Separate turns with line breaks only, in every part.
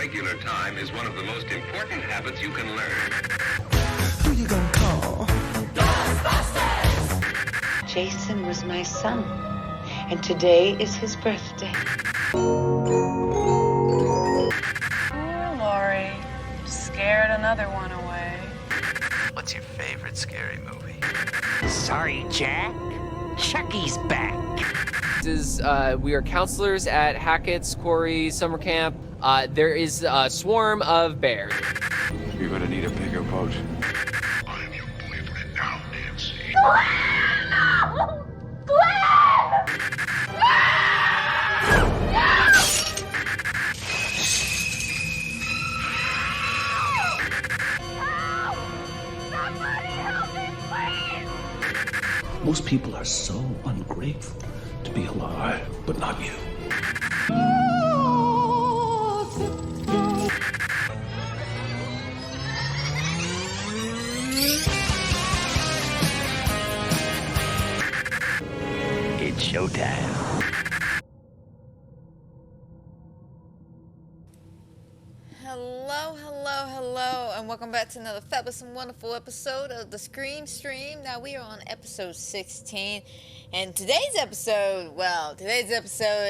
regular time is one of the most important habits you can learn.
Who you gonna call?
Jason was my son, and today is his birthday.
Poor Lori. Scared another one away.
What's your favorite scary movie?
Sorry, Jack. Chucky's back.
We are counselors at Hackett's Quarry Summer Camp. There is a swarm of bears.
You're gonna need a bigger boat.
I'm your boyfriend now, Nancy.
Most people are so ungrateful to be alive, but not you.
It's showtime.
Hello, and welcome back to another fabulous and wonderful episode of the Scream Stream. Now, we are on episode 16, and today's episode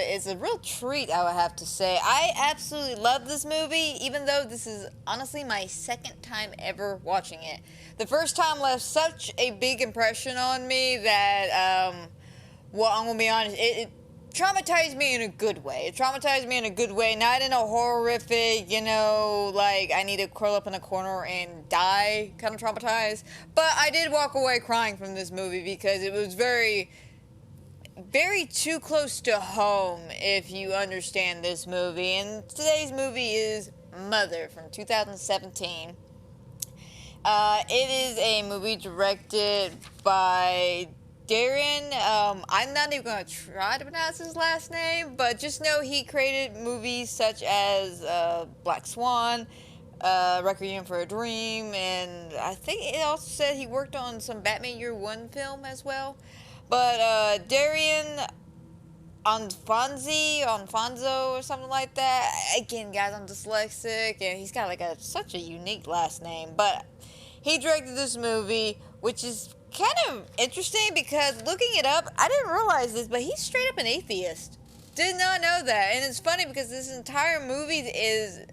is a real treat, I would have to say. I absolutely love this movie, even though this is honestly my second time ever watching it. The first time left such a big impression on me that, well, I'm gonna be honest, it traumatized me in a good way. It traumatized me in a good way, not in a horrific, like I need to curl up in a corner and die kind of traumatized. But I did walk away crying from this movie because it was very, very too close to home, if you understand this movie. And today's movie is Mother from 2017. It is a movie directed by Darren, I'm not even going to try to pronounce his last name, but just know he created movies such as Black Swan, Requiem for a Dream, and I think it also said he worked on some Batman Year One film as well. But Darren Alfonso or something like that. Again, guys, I'm dyslexic, and he's got like such a unique last name. But he directed this movie, which is kind of interesting because looking it up, I didn't realize this, but he's straight up an atheist. Did not know that. And it's funny because this entire movie is,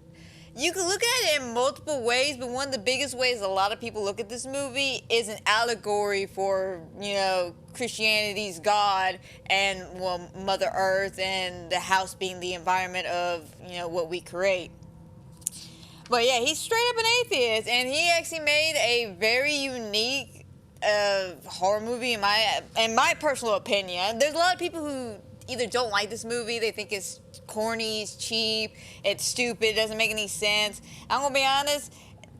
you can look at it in multiple ways, but one of the biggest ways a lot of people look at this movie is an allegory for, Christianity's God and, well, Mother Earth, and the house being the environment of, what we create. But yeah, he's straight up an atheist, and he actually made a very unique horror movie in my personal opinion. There's a lot of people who either don't like this movie, they think it's corny, it's cheap, it's stupid, it doesn't make any sense. I'm gonna be honest,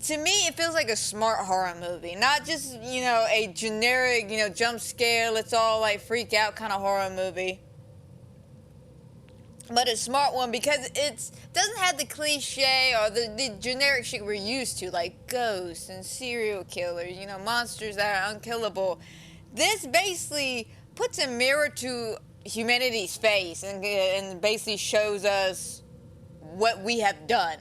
to me it feels like a smart horror movie, not just a generic jump scare, let's all like freak out kind of horror movie, but a smart one because it doesn't have the cliche or the generic shit we're used to, like ghosts and serial killers, monsters that are unkillable. This basically puts a mirror to humanity's face and basically shows us what we have done.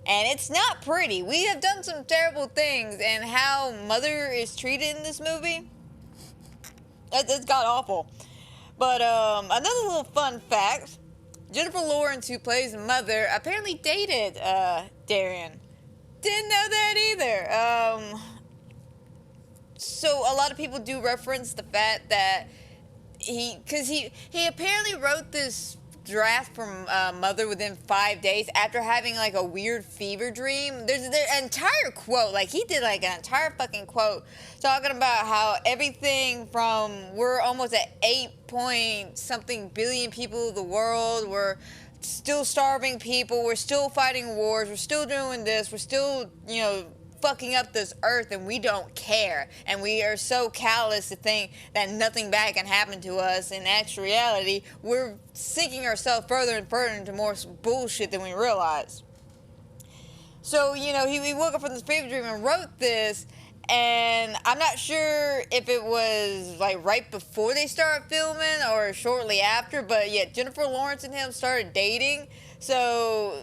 And it's not pretty. We have done some terrible things, and how Mother is treated in this movie, it's god awful. But another little fun fact, Jennifer Lawrence, who plays Mother, apparently dated Darren. Didn't know that either. So a lot of people do reference the fact that he apparently wrote this draft from Mother within 5 days after having like a weird fever dream. There's an entire quote, like he did like an entire fucking quote talking about how everything from, we're almost at 8 point something billion people in the world, we're still starving people, we're still fighting wars, we're still doing this, we're still fucking up this earth, and we don't care, and we are so callous to think that nothing bad can happen to us. In actual reality, we're sinking ourselves further and further into more bullshit than we realize. So he woke up from this fever dream and wrote this, and I'm not sure if it was like right before they started filming or shortly after, but yeah, Jennifer Lawrence and him started dating. So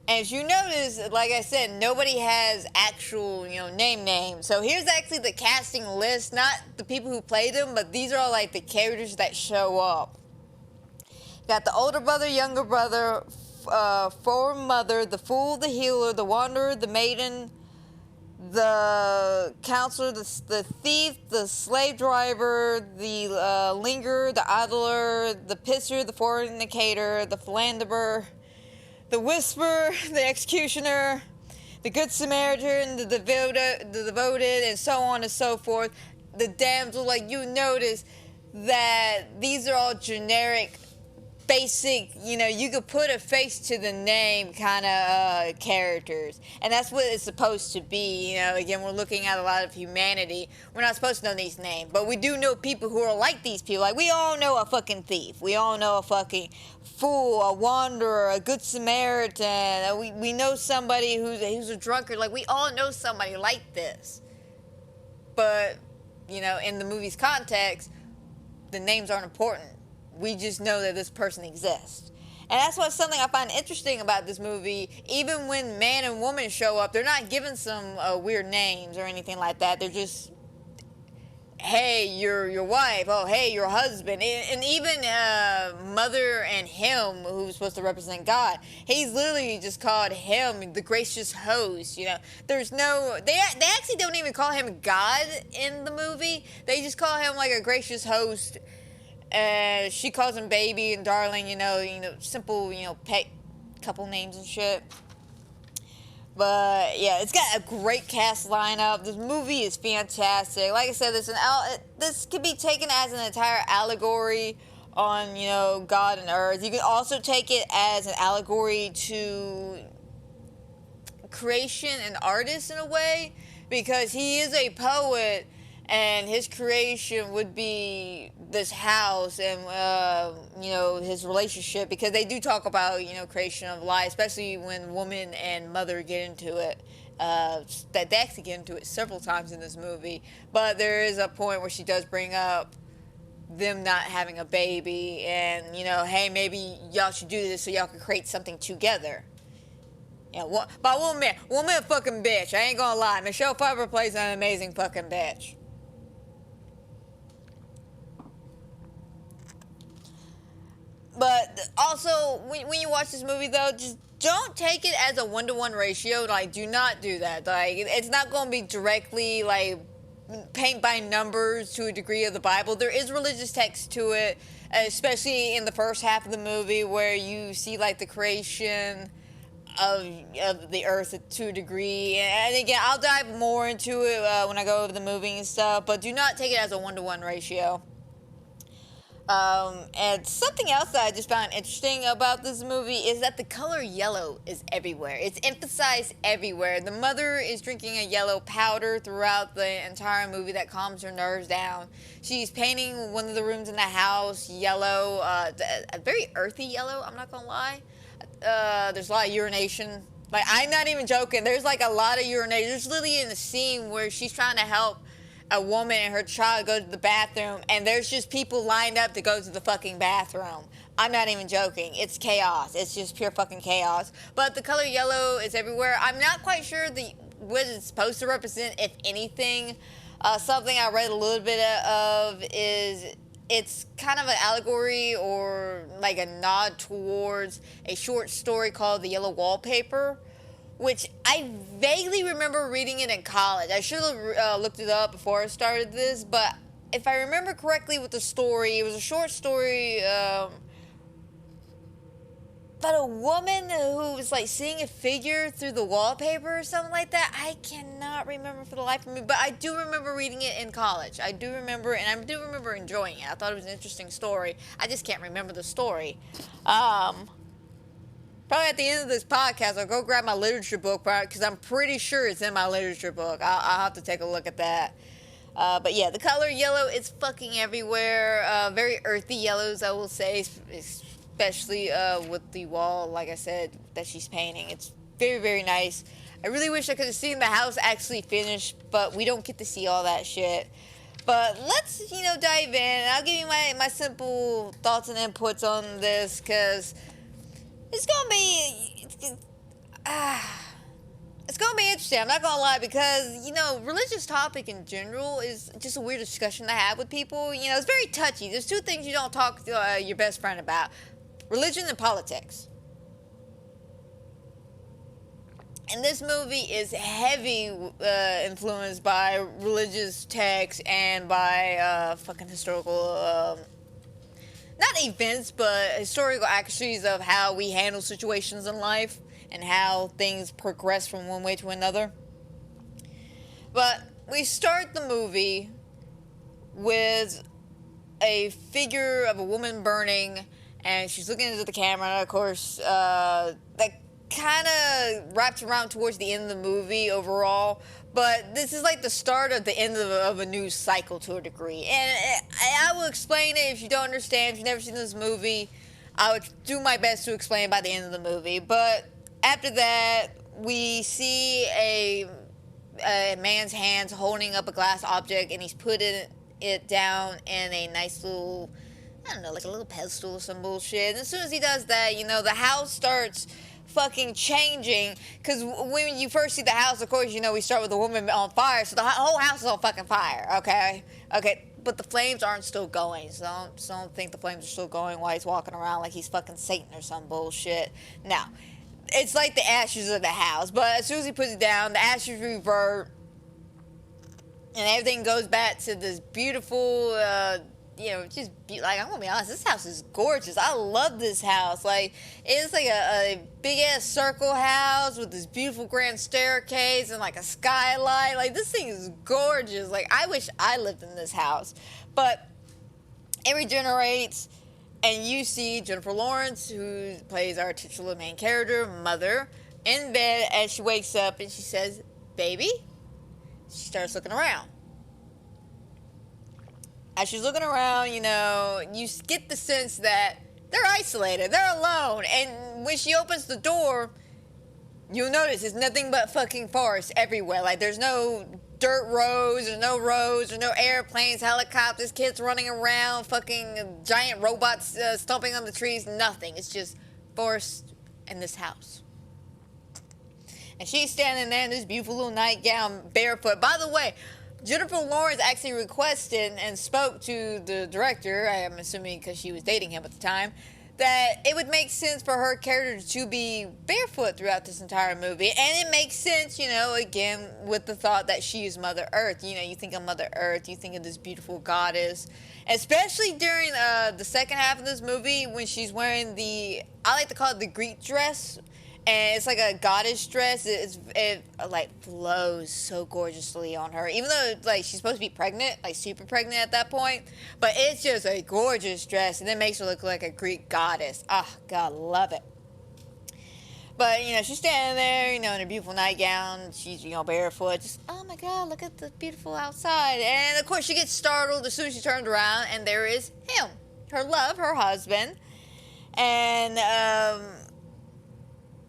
As you notice, like I said, nobody has actual, names. So here's actually the casting list, not the people who play them, but these are all like the characters that show up. Got the older brother, younger brother, former mother, the fool, the healer, the wanderer, the maiden, the counselor, the thief, the slave driver, the lingerer, the idler, the pisser, the fornicator, the philanderer, the whisperer, the executioner, the good Samaritan, the devoted, and so on and so forth. The damsel, like you notice that these are all generic, basic, you could put a face to the name kind of characters. And that's what it's supposed to be. Again, we're looking at a lot of humanity. We're not supposed to know these names, but we do know people who are like these people. Like, we all know a fucking thief. We all know a fucking fool, a wanderer, a good Samaritan. We know somebody who's a drunkard. Like, we all know somebody like this. But, in the movie's context, the names aren't important. We just know that this person exists. And that's what's something I find interesting about this movie. Even when man and woman show up, they're not given some weird names or anything like that. They're just, hey, your wife. Oh, hey, your husband. And even mother and him, who's supposed to represent God, he's literally just called him the gracious host. There's no, they actually don't even call him God in the movie. They just call him like a gracious host. She calls him baby and darling, simple, pet couple names and shit. But yeah, it's got a great cast lineup. This movie is fantastic. Like I said, this could be taken as an entire allegory on, God and Earth. You can also take it as an allegory to creation and artists in a way, because he is a poet. And his creation would be this house and, his relationship. Because they do talk about, creation of life, especially when woman and mother get into it. That they actually get into it several times in this movie. But there is a point where she does bring up them not having a baby. And, hey, maybe y'all should do this so y'all can create something together. But woman a fucking bitch. I ain't gonna lie. Michelle Pfeiffer plays an amazing fucking bitch. But also, when you watch this movie, though, just don't take it as a 1-to-1 ratio. Like, do not do that. Like, it's not going to be directly, like, paint by numbers to a degree of the Bible. There is religious text to it, especially in the first half of the movie, where you see, like, the creation of the earth to a degree. And again, I'll dive more into it when I go over the movie and stuff. But do not take it as a 1-to-1 ratio. And something else that I just found interesting about this movie is that the color yellow is everywhere. It's emphasized everywhere. The mother is drinking a yellow powder throughout the entire movie that calms her nerves down. She's painting one of the rooms in the house yellow, a very earthy yellow, I'm not gonna lie. There's a lot of urination. Like, I'm not even joking. There's like a lot of urination. There's literally in the scene where she's trying to help a woman and her child go to the bathroom, and there's just people lined up to go to the fucking bathroom. I'm not even joking. It's chaos. It's just pure fucking chaos. But the color yellow is everywhere. I'm not quite sure what it's supposed to represent, if anything. Something I read a little bit of is it's kind of an allegory or like a nod towards a short story called The Yellow Wallpaper, which I vaguely remember reading it in college. I should have looked it up before I started this, but if I remember correctly with the story, it was a short story about a woman who was like seeing a figure through the wallpaper or something like that. I cannot remember for the life of me, but I do remember reading it in college. I do remember, and I do remember enjoying it. I thought it was an interesting story. I just can't remember the story. Probably at the end of this podcast, I'll go grab my literature book, because I'm pretty sure it's in my literature book. I'll have to take a look at that. But yeah, the color yellow is fucking everywhere. Very earthy yellows, I will say, especially with the wall, like I said, that she's painting. It's very, very nice. I really wish I could have seen the house actually finished, but we don't get to see all that shit. But let's, dive in. I'll give you my simple thoughts and inputs on this, because it's gonna be. it's gonna be interesting. I'm not gonna lie, because religious topic in general is just a weird discussion to have with people. It's very touchy. There's two things you don't talk to your best friend about: religion and politics. And this movie is heavy influenced by religious texts and by fucking historical, not events, but historical accuracies of how we handle situations in life and how things progress from one way to another. But we start the movie with a figure of a woman burning, and she's looking into the camera, and of course, that kind of wraps around towards the end of the movie overall, but this is like the start of the end of a new cycle to a degree. And I will explain it if you don't understand, if you've never seen this movie. I would do my best to explain it by the end of the movie. But after that, we see a man's hands holding up a glass object, and he's putting it down in a nice little, I don't know, like a little pedestal or some bullshit. And as soon as he does that, the house starts fucking changing, because when you first see the house, of course, we start with a woman on fire, so the whole house is on fucking fire. Okay, but the flames aren't still going, so don't think the flames are still going while he's walking around like he's fucking Satan or some bullshit. Now, it's like the ashes of the house, but as soon as he puts it down, the ashes revert, and everything goes back to this beautiful, I'm gonna be honest, this house is gorgeous. I love this house. Like, it's like a big ass circle house with this beautiful grand staircase and like a skylight. Like, this thing is gorgeous. Like, I wish I lived in this house. But it regenerates, and you see Jennifer Lawrence, who plays our titular main character, Mother, in bed, and she wakes up and she says, "Baby?" She starts looking around. As she's looking around, you get the sense that they're isolated, they're alone. And when she opens the door, you'll notice it's nothing but fucking forest everywhere. Like, there's no dirt roads, there's no airplanes, helicopters, kids running around, fucking giant robots stomping on the trees, nothing. It's just forest and this house. And she's standing there in this beautiful little nightgown, barefoot. By the way, Jennifer Lawrence actually requested and spoke to the director, I am assuming because she was dating him at the time, that it would make sense for her character to be barefoot throughout this entire movie. And it makes sense, again, with the thought that she is Mother Earth. You think of Mother Earth, you think of this beautiful goddess. Especially during the second half of this movie, when she's wearing I like to call it the Greek dress. And it's like a goddess dress. It flows so gorgeously on her. Even though she's supposed to be pregnant, like super pregnant at that point. But it's just a gorgeous dress, and it makes her look like a Greek goddess. Ah, God, love it. But, she's standing there, in her beautiful nightgown. She's, barefoot. Just, oh my God, look at the beautiful outside. And of course she gets startled as soon as she turns around, and there is him. Her love, her husband. And,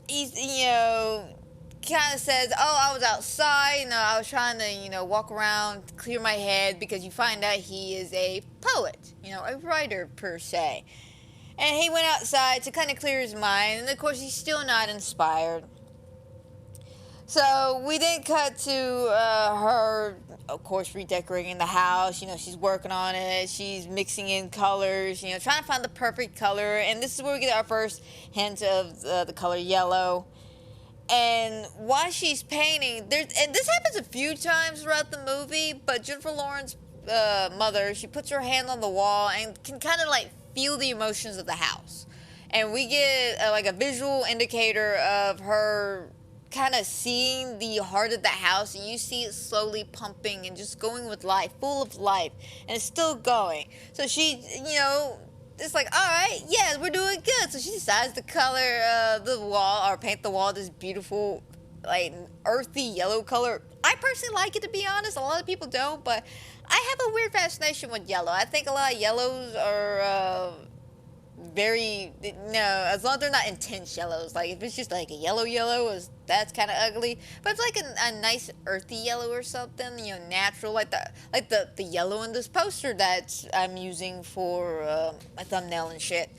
he's, kind of says, oh, I was outside, I was trying to, walk around, clear my head, because you find out he is a poet, a writer, per se. And he went outside to kind of clear his mind, and of course, he's still not inspired. So, we then cut to her, of course, redecorating the house. She's working on it. She's mixing in colors, trying to find the perfect color. And this is where we get our first hint of the color yellow. And while she's painting, and this happens a few times throughout the movie, but Jennifer Lawrence's Mother, she puts her hand on the wall and can kind of feel the emotions of the house. And we get a visual indicator of her kind of seeing the heart of the house, and you see it slowly pumping and just going with life, full of life, and it's still going. So she, it's like, all right, yeah, we're doing good. So she decides to color the wall, or paint the wall this beautiful, earthy yellow color. I personally like it, to be honest. A lot of people don't, but I have a weird fascination with yellow. I think a lot of yellows are as long as they're not intense yellows. If it's just a yellow, that's kind of ugly. But if it's a nice earthy yellow or something, natural, like the yellow in this poster that I'm using for my thumbnail and shit.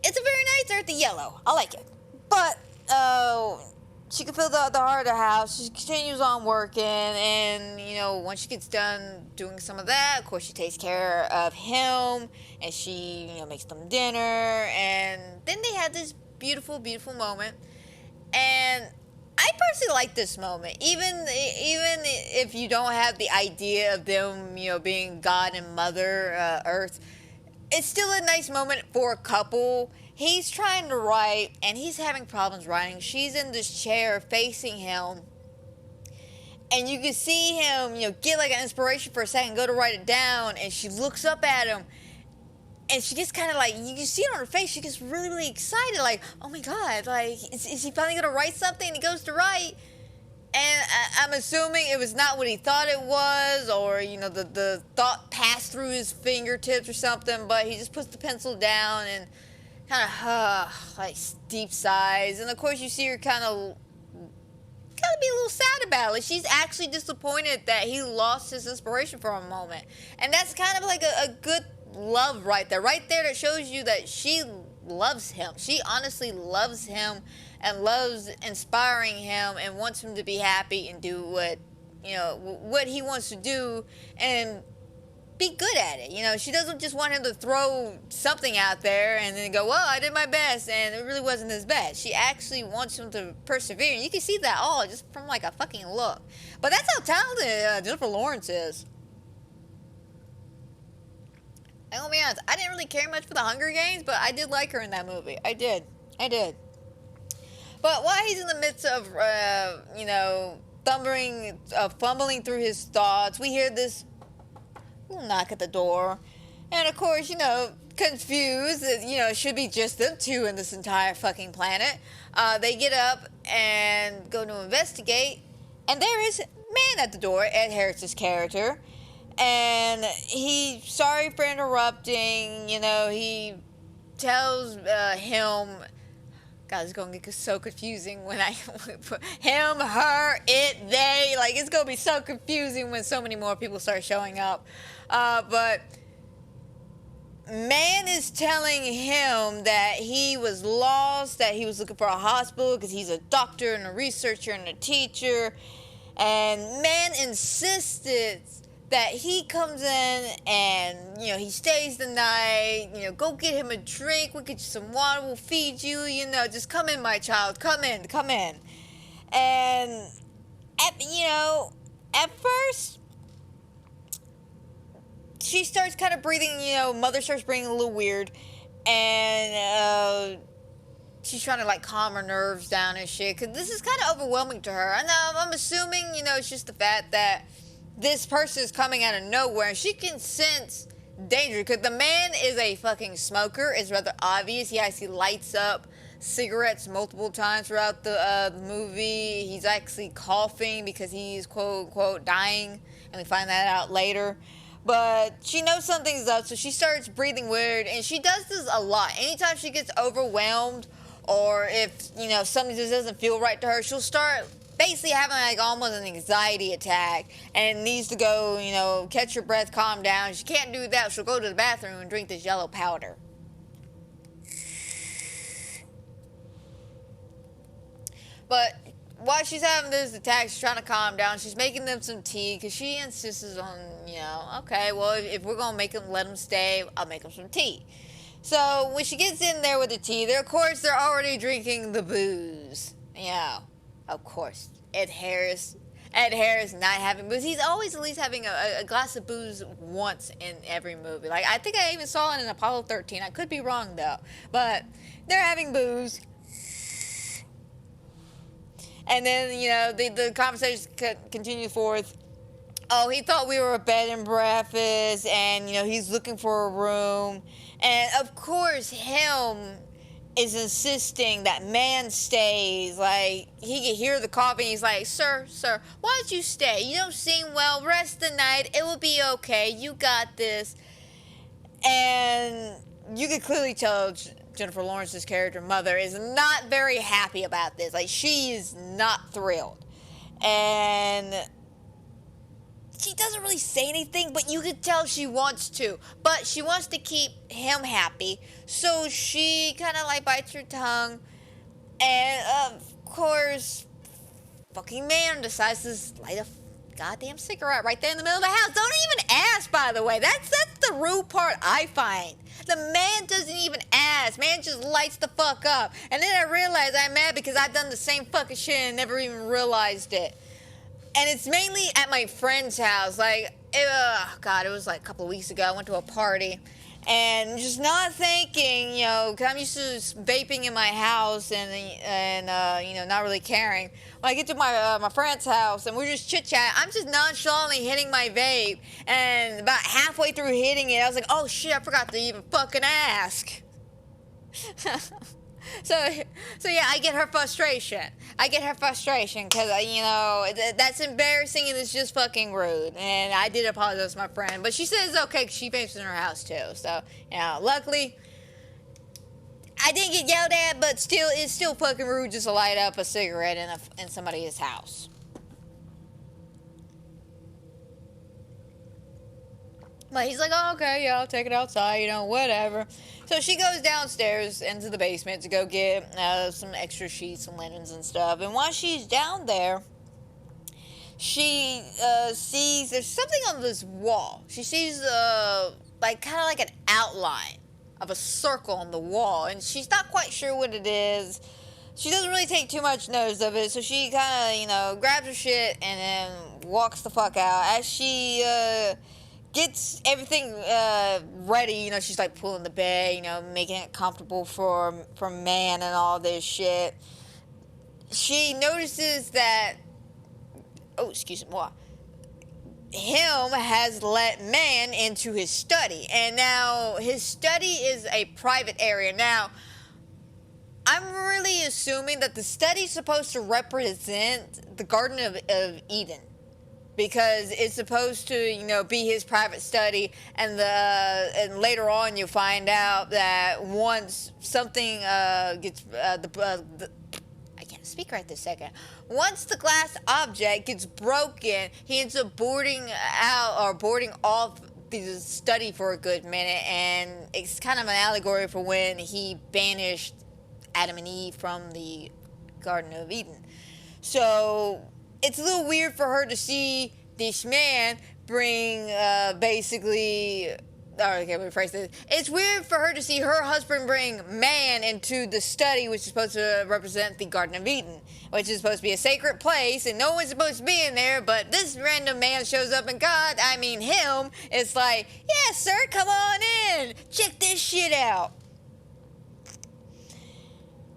It's a very nice earthy yellow. I like it. But she can feel the heart of the house. She continues on working, and once she gets done doing some of that, of course she takes care of him, and she makes them dinner, and then they have this beautiful, beautiful moment. And I personally like this moment, even if you don't have the idea of them, being God and Mother Earth. It's still a nice moment for a couple. He's trying to write, and he's having problems writing. She's in this chair facing him, and you can see him, get like an inspiration for a second, go to write it down, and she looks up at him, and she gets kind of like, you can see it on her face, she gets really, really excited, like, oh my God, like, is he finally going to write something? And he goes to write, and I'm assuming it was not what he thought it was, or, the thought passed through his fingertips or something, but he just puts the pencil down and kind of, like, deep sighs. And, of course, you see her kind of be a little sad about it. Like, she's actually disappointed that he lost his inspiration for a moment. And that's kind of like a good love right there. Right there that shows you that she loves him. She honestly loves him and loves inspiring him and wants him to be happy and do what he wants to do and be good at it. She doesn't just want him to throw something out there and then go, well, I did my best and it really wasn't his best. She actually wants him to persevere. And you can see that all just from like a fucking look. But that's how talented Jennifer Lawrence is. I'm gonna be honest, I didn't really care much for the Hunger Games, but I did like her in that movie. I did. But while he's in the midst of, fumbling through his thoughts, we hear this little knock at the door. And of course, confused, it should be just them two in this entire fucking planet. They get up and go to investigate, and there is man at the door, Ed Harris's character. And he's sorry for interrupting, he tells him, God, it's going to get so confusing when I put him, her, it, they. Like, it's going to be so confusing when so many more people start showing up. But man is telling him that he was lost, that he was looking for a hospital because he's a doctor and a researcher and a teacher. And man insisted that he comes in and, he stays the night, go get him a drink, we'll get you some water, we'll feed you, just come in, my child, come in. And, at first, she starts kind of breathing, mother starts breathing a little weird, and, she's trying to, like, calm her nerves down and shit, because this is kind of overwhelming to her. And I'm assuming, it's just the fact that this person is coming out of nowhere, and she can sense danger, because the man is a fucking smoker. It's rather obvious. He actually lights up cigarettes multiple times throughout the movie. He's actually coughing because he's quote unquote dying, and we find that out later. But she knows something's up, so she starts breathing weird, and she does this a lot. Anytime she gets overwhelmed, or if something just doesn't feel right to her, she'll start basically having like almost an anxiety attack and needs to go, catch her breath, calm down. She can't do that. She'll go to the bathroom and drink this yellow powder. But while she's having this attack, she's trying to calm down. She's making them some tea because she insists on, okay, well, if we're going to let them stay, I'll make them some tea. So when she gets in there with the tea, of course, they're already drinking the booze. Of course, Ed Harris not having booze. He's always at least having a glass of booze once in every movie. Like, I think I even saw it in Apollo 13. I could be wrong, though. But they're having booze. And then, the conversation continues forth. Oh, he thought we were a bed and breakfast, and, he's looking for a room. And, of course, him is insisting that man stays. Like, he can hear the coughing. He's like, sir, why don't you stay? You don't seem well. Rest the night. It will be okay. You got this. And you can clearly tell Jennifer Lawrence's character, Mother, is not very happy about this. Like, she is not thrilled. And she doesn't really say anything, but you can tell she wants to. But she wants to keep him happy, so she kind of like bites her tongue And of course, fucking man decides to light a goddamn cigarette right there in the middle of the house. Don't even ask, by the way. That's the rude part I find. The man doesn't even ask. Man just lights the fuck up. And then I realize I'm mad because I've done the same fucking shit and never even realized it. And it's mainly at my friend's house. Like, God, it was like a couple of weeks ago. I went to a party. And just not thinking, you know, because I'm used to vaping in my house and you know, not really caring. When I get to my friend's house and we're just chit-chatting, I'm just nonchalantly hitting my vape. And about halfway through hitting it, I was like, oh shit, I forgot to even fucking ask. So yeah, I get her frustration. Because, you know, that's embarrassing and it's just fucking rude. And I did apologize to my friend. But she said it's okay because she vapes in her house too. So, you know, luckily, I didn't get yelled at, but still, it's still fucking rude just to light up a cigarette in somebody's house. But he's like, oh, okay, yeah, I'll take it outside, you know, whatever. So she goes downstairs into the basement to go get some extra sheets and linens and stuff. And while she's down there, she sees there's something on this wall. She sees like kind of like an outline of a circle on the wall, and she's not quite sure what it is. She doesn't really take too much notice of it, so she kind of, you know, grabs her shit and then walks the fuck out. As she gets everything ready, you know, she's like pulling the bed, you know, making it comfortable for man and all this shit. She notices that, oh, excuse me, what? Him has let man into his study, and now his study is a private area. Now, I'm really assuming that the study's supposed to represent the Garden of Eden. Because it's supposed to, you know, be his private study, and later on you find out that once something gets I can't speak right this second. Once the glass object gets broken, he ends up boarding off the study for a good minute, and it's kind of an allegory for when he banished Adam and Eve from the Garden of Eden. So it's a little weird for her to see this man bring, basically, okay, let me rephrase this. It's weird for her to see her husband bring man into the study, which is supposed to represent the Garden of Eden, which is supposed to be a sacred place, and no one's supposed to be in there, but this random man shows up, and him, it's like, yeah, sir, come on in, check this shit out.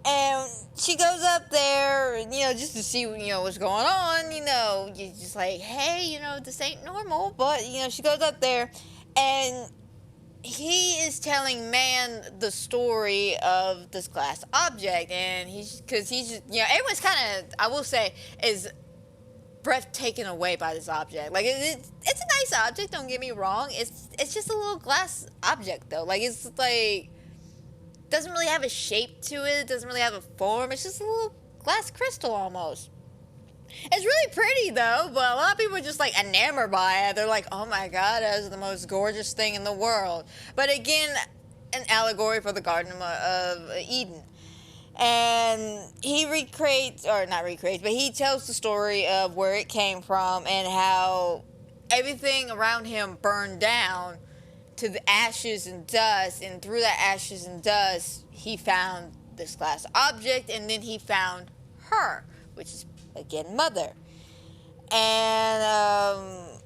And she goes up there, you know, just to see, you know, what's going on. You know, you're just like, hey, you know, this ain't normal. But, you know, she goes up there, and he is telling man the story of this glass object. And because he's just, you know, everyone's kind of, I will say, is breathtaken away by this object. Like, it's a nice object, don't get me wrong. It's just a little glass object, though. Like, it's like, doesn't really have a shape to it. It doesn't really have a form. It's just a little glass crystal almost. It's really pretty though, but a lot of people are just like enamored by it. They're like, oh my god, that is the most gorgeous thing in the world. But again, an allegory for the Garden of Eden. And he he tells the story of where it came from and how everything around him burned down to the ashes and dust, and through that ashes and dust, he found this glass object, and then he found her, which is, again, mother. And,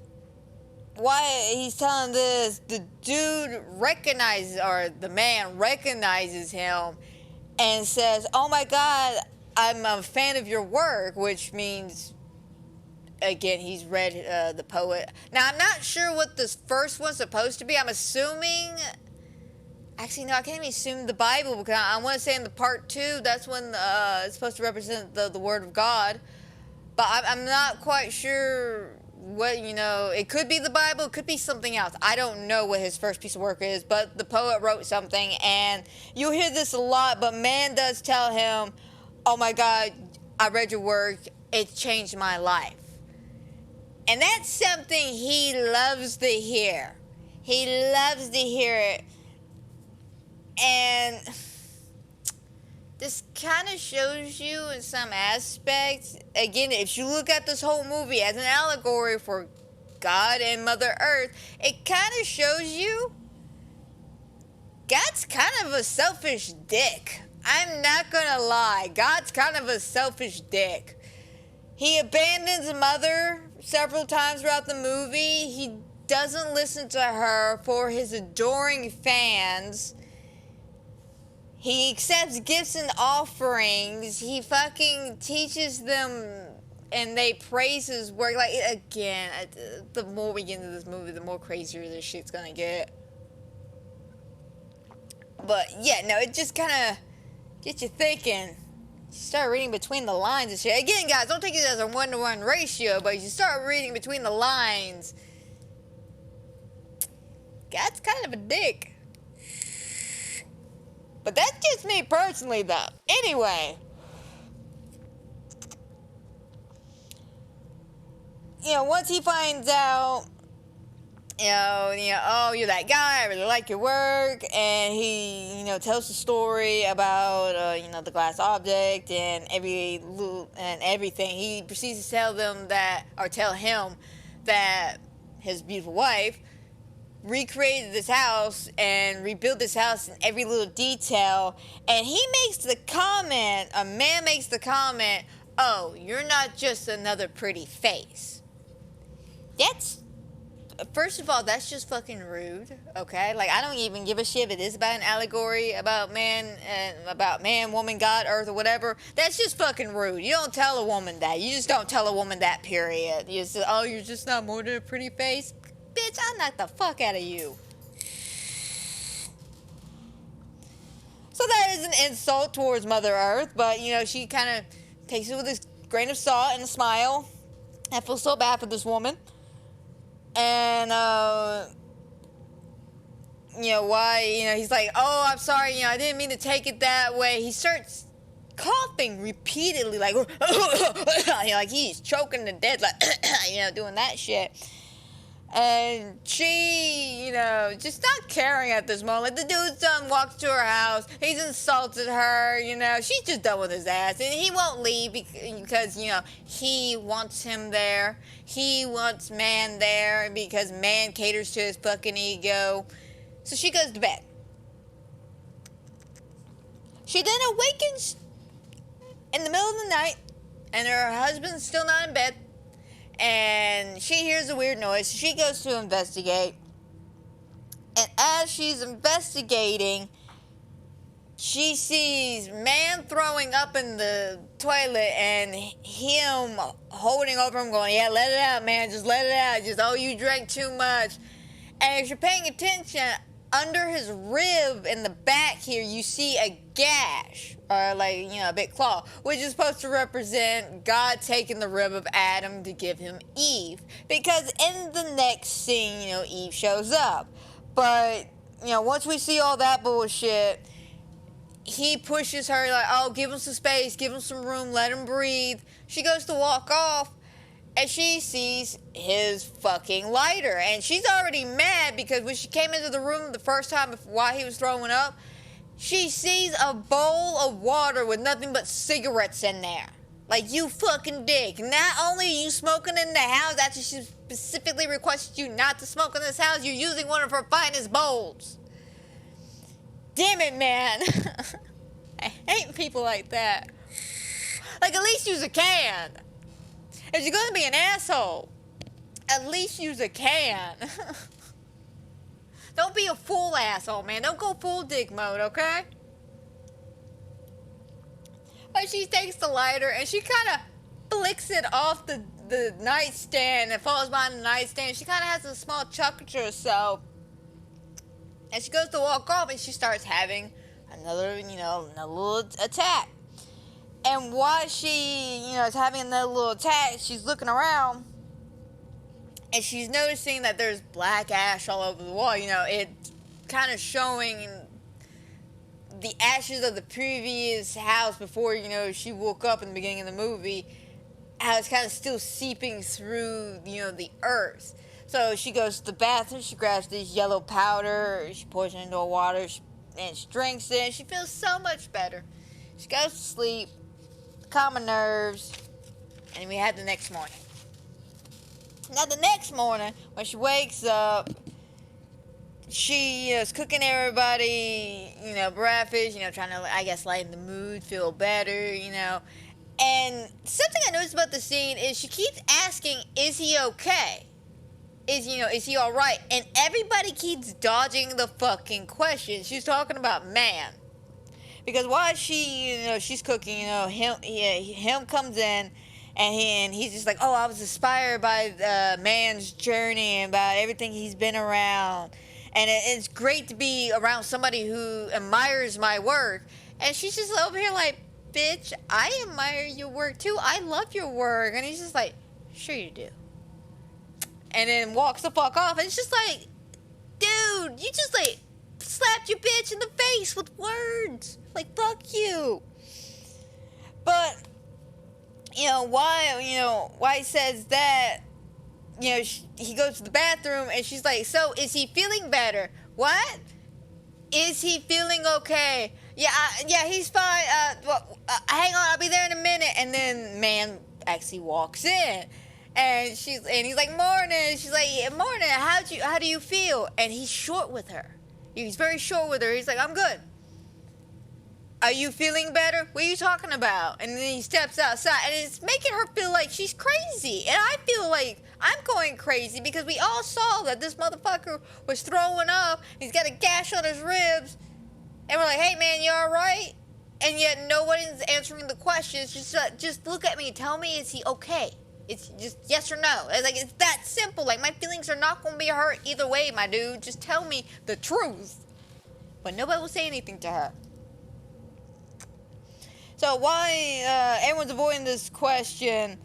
why he's telling this, the man recognizes him, and says, oh my god, I'm a fan of your work, which means, again, he's read the poet. Now, I'm not sure what this first one's supposed to be. I'm assuming... Actually, no, I can't even assume the Bible, because I want to say in the part 2, that's when it's supposed to represent the Word of God. But I'm not quite sure what, you know... It could be the Bible, it could be something else. I don't know what his first piece of work is, but the poet wrote something, and you'll hear this a lot, but man does tell him, oh my God, I read your work, it changed my life. And that's something he loves to hear. He loves to hear it. And this kind of shows you in some aspects, again, if you look at this whole movie as an allegory for God and Mother Earth, it kind of shows you God's kind of a selfish dick. I'm not gonna lie, God's kind of a selfish dick. He abandons Mother several times throughout the movie. He doesn't listen to her for his adoring fans. He accepts gifts and offerings. He fucking teaches them and they praise his work. Like, again, the more we get into this movie, the more crazier this shit's gonna get. But yeah, no, it just kind of gets you thinking. You start reading between the lines and shit. Again, guys, don't take it as a 1-to-1 ratio, but you start reading between the lines. God's kind of a dick. But that's just me personally, though. Anyway. You know, once he finds out, oh, you're that guy, I really like your work, and he, tells the story about, the glass object and everything. He proceeds to tell him that his beautiful wife recreated this house and rebuilt this house in every little detail, and a man makes the comment, oh, you're not just another pretty face. First of all, that's just fucking rude, okay? Like, I don't even give a shit if it is about an allegory about man, woman, God, earth, or whatever. That's just fucking rude. You don't tell a woman that. You just don't tell a woman that, period. You say, oh, you're just not more than a pretty face? Bitch, I'll knock the fuck out of you. So that is an insult towards Mother Earth, but, she kind of takes it with a grain of salt and a smile. I feel so bad for this woman. And, he's like, oh, I'm sorry, I didn't mean to take it that way. He starts coughing repeatedly, like, like he's choking to death, like, doing that shit. And she, just not caring at this moment. Like, the dude's done, walks to her house. He's insulted her, She's just done with his ass. And he won't leave because, he wants him there. He wants man there because man caters to his fucking ego. So she goes to bed. She then awakens in the middle of the night, and her husband's still not in bed. And she hears a weird noise. She goes to investigate. And as she's investigating, she sees man throwing up in the toilet and him holding over him going, yeah, let it out, man. Just let it out. Just, oh, you drank too much. And if you're paying attention, under his rib in the back here, you see a gash, or a big claw, which is supposed to represent God taking the rib of Adam to give him Eve. Because in the next scene, Eve shows up. But, once we see all that bullshit, he pushes her like, oh, give him some space, give him some room, let him breathe. She goes to walk off, and she sees his fucking lighter. And she's already mad because when she came into the room the first time while he was throwing up, she sees a bowl of water with nothing but cigarettes in there. Like, you fucking dick. Not only are you smoking in the house after she specifically requested you not to smoke in this house, you're using one of her finest bowls. Damn it, man. I hate people like that. Like, at least use a can. If you're gonna be an asshole, at least use a can. Don't be a full asshole, man. Don't go full dick mode, okay? But she takes the lighter and she kind of flicks it off the nightstand and falls behind the nightstand. She kind of has a small chuckle to herself. And she goes to walk off and she starts having another little attack. And while she, is having another little attack, she's looking around and she's noticing that there's black ash all over the wall. It's kind of showing the ashes of the previous house before, she woke up in the beginning of the movie, how it's kind of still seeping through, the earth. So she goes to the bathroom, she grabs this yellow powder, she pours it into water, and she drinks it, and she feels so much better. She goes to sleep, calm her nerves, and we have the next morning. Now the next morning, when she wakes up, she is cooking everybody, breakfast, trying to, I guess, lighten the mood, feel better, And something I noticed about the scene is she keeps asking, is he okay? Is he alright? And everybody keeps dodging the fucking question. She's talking about man. Because while she's cooking, him comes in, and he's just like, oh, I was inspired by the man's journey and about everything he's been around. And it's great to be around somebody who admires my work. And she's just over here like, bitch, I admire your work too. I love your work. And he's just like, sure you do. And then walks the fuck off. And it's just like, dude, you just like slapped your bitch in the face with words. Like, fuck you. But, why he says that, he goes to the bathroom and she's like, so is he feeling better? What? Is he feeling okay? Yeah, he's fine. Hang on, I'll be there in a minute. And then man actually walks in, and he's like, morning. She's like, yeah, morning. How do you feel? And he's short with her. He's very short with her. He's like, I'm good. Are you feeling better? What are you talking about? And then he steps outside, and it's making her feel like she's crazy. And I feel like I'm going crazy because we all saw that this motherfucker was throwing up. He's got a gash on his ribs. And we're like, hey, man, you all right? And yet no one's answering the questions. Just look at me. Tell me, is he okay? It's just yes or no. It's that simple. Like, my feelings are not going to be hurt either way, my dude. Just tell me the truth. But nobody will say anything to her. So why everyone's avoiding this question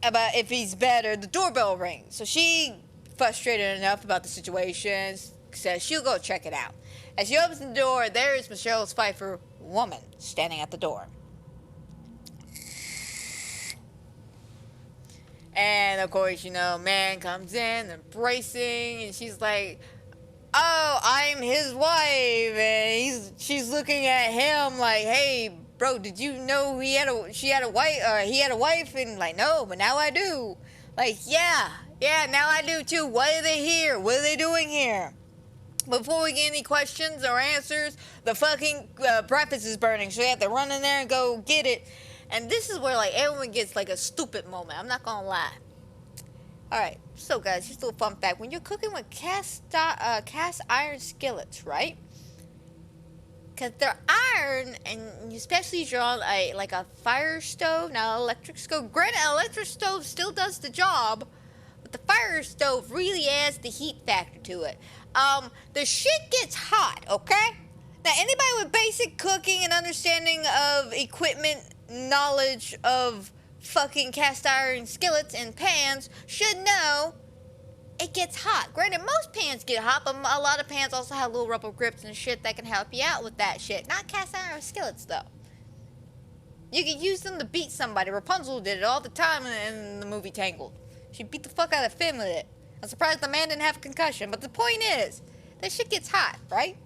about if he's better, the doorbell rings. So she, frustrated enough about the situation, says she'll go check it out. As she opens the door, there is Michelle Pfeiffer woman standing at the door. And of course, man comes in, embracing, and she's like, oh, I'm his wife, and she's looking at him like, hey, bro, did you know he had a wife, and like, no, but now I do. Like, yeah, now I do too. Why are they here? What are they doing here? Before we get any questions or answers, the fucking breakfast is burning, so they have to run in there and go get it. And this is where, like, everyone gets, like, a stupid moment. I'm not gonna lie. Alright, so guys, just a little fun fact. When you're cooking with cast iron skillets, right? Because they're iron, and especially if you're on a fire stove, not an electric stove. Granted, an electric stove still does the job, but the fire stove really adds the heat factor to it. The shit gets hot, okay? Now, anybody with basic cooking and understanding of equipment, knowledge of fucking cast iron skillets and pans should know it gets hot. Granted, most pans get hot, but a lot of pans also have little rubber grips and shit that can help you out with that shit. Not cast iron skillets, though. You can use them to beat somebody. Rapunzel did it all the time in the movie Tangled. She beat the fuck out of Finn with it. I'm surprised the man didn't have a concussion, but the point is, that shit gets hot, right?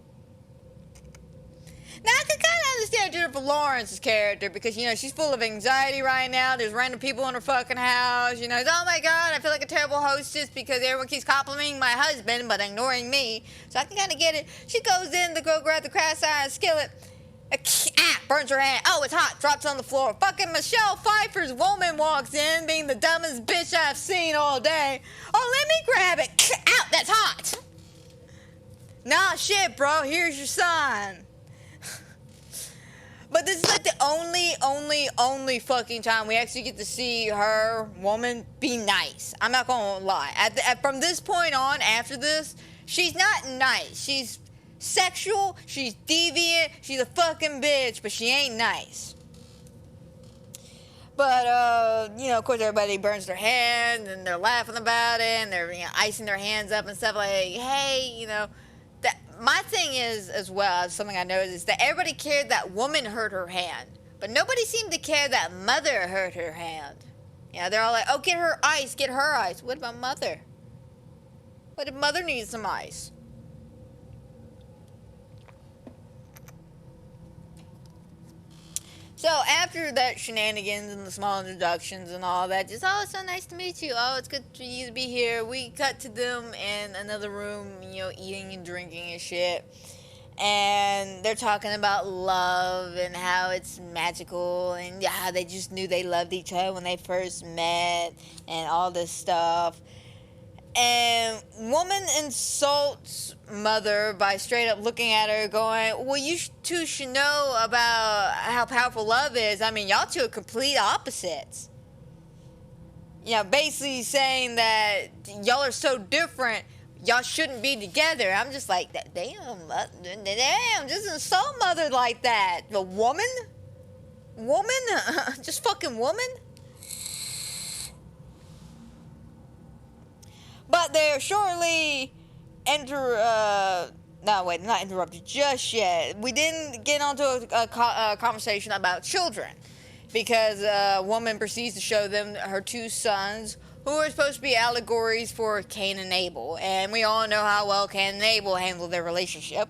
Now, I can kind of understand Jennifer Lawrence's character because, she's full of anxiety right now. There's random people in her fucking house. Oh my God, I feel like a terrible hostess because everyone keeps complimenting my husband but ignoring me. So I can kind of get it. She goes in to go grab the cast iron skillet. Burns her hand. Oh, it's hot. Drops on the floor. Fucking Michelle Pfeiffer's woman walks in, being the dumbest bitch I've seen all day. Oh, let me grab it. Ow, that's hot. Nah, shit, bro. Here's your sign. But this is like the only fucking time we actually get to see her, woman, be nice. I'm not gonna lie. From this point on, after this, she's not nice. She's sexual, she's deviant, she's a fucking bitch, but she ain't nice. But, of course everybody burns their hands, and they're laughing about it, and they're, icing their hands up and stuff like, hey, that my thing is, as well, something I noticed, is that everybody cared that woman hurt her hand, but nobody seemed to care that mother hurt her hand. They're all like, oh, get her ice. What about mother? What if mother needs some ice? So after that shenanigans and the small introductions and all that, just, oh, it's so nice to meet you. Oh, it's good for you to be here. We cut to them in another room, eating and drinking and shit. And they're talking about love and how it's magical and how they just knew they loved each other when they first met and all this stuff. And woman insults mother by straight up looking at her going, well, you two should know about how powerful love is. I mean, y'all two are complete opposites. Basically saying that y'all are so different, y'all shouldn't be together. I'm just like, damn, just insult mother like that. The woman? Just fucking woman? But they're shortly not interrupted just yet. We didn't get onto a conversation about children because a woman proceeds to show them her two sons who are supposed to be allegories for Cain and Abel. And we all know how well Cain and Abel handle their relationship.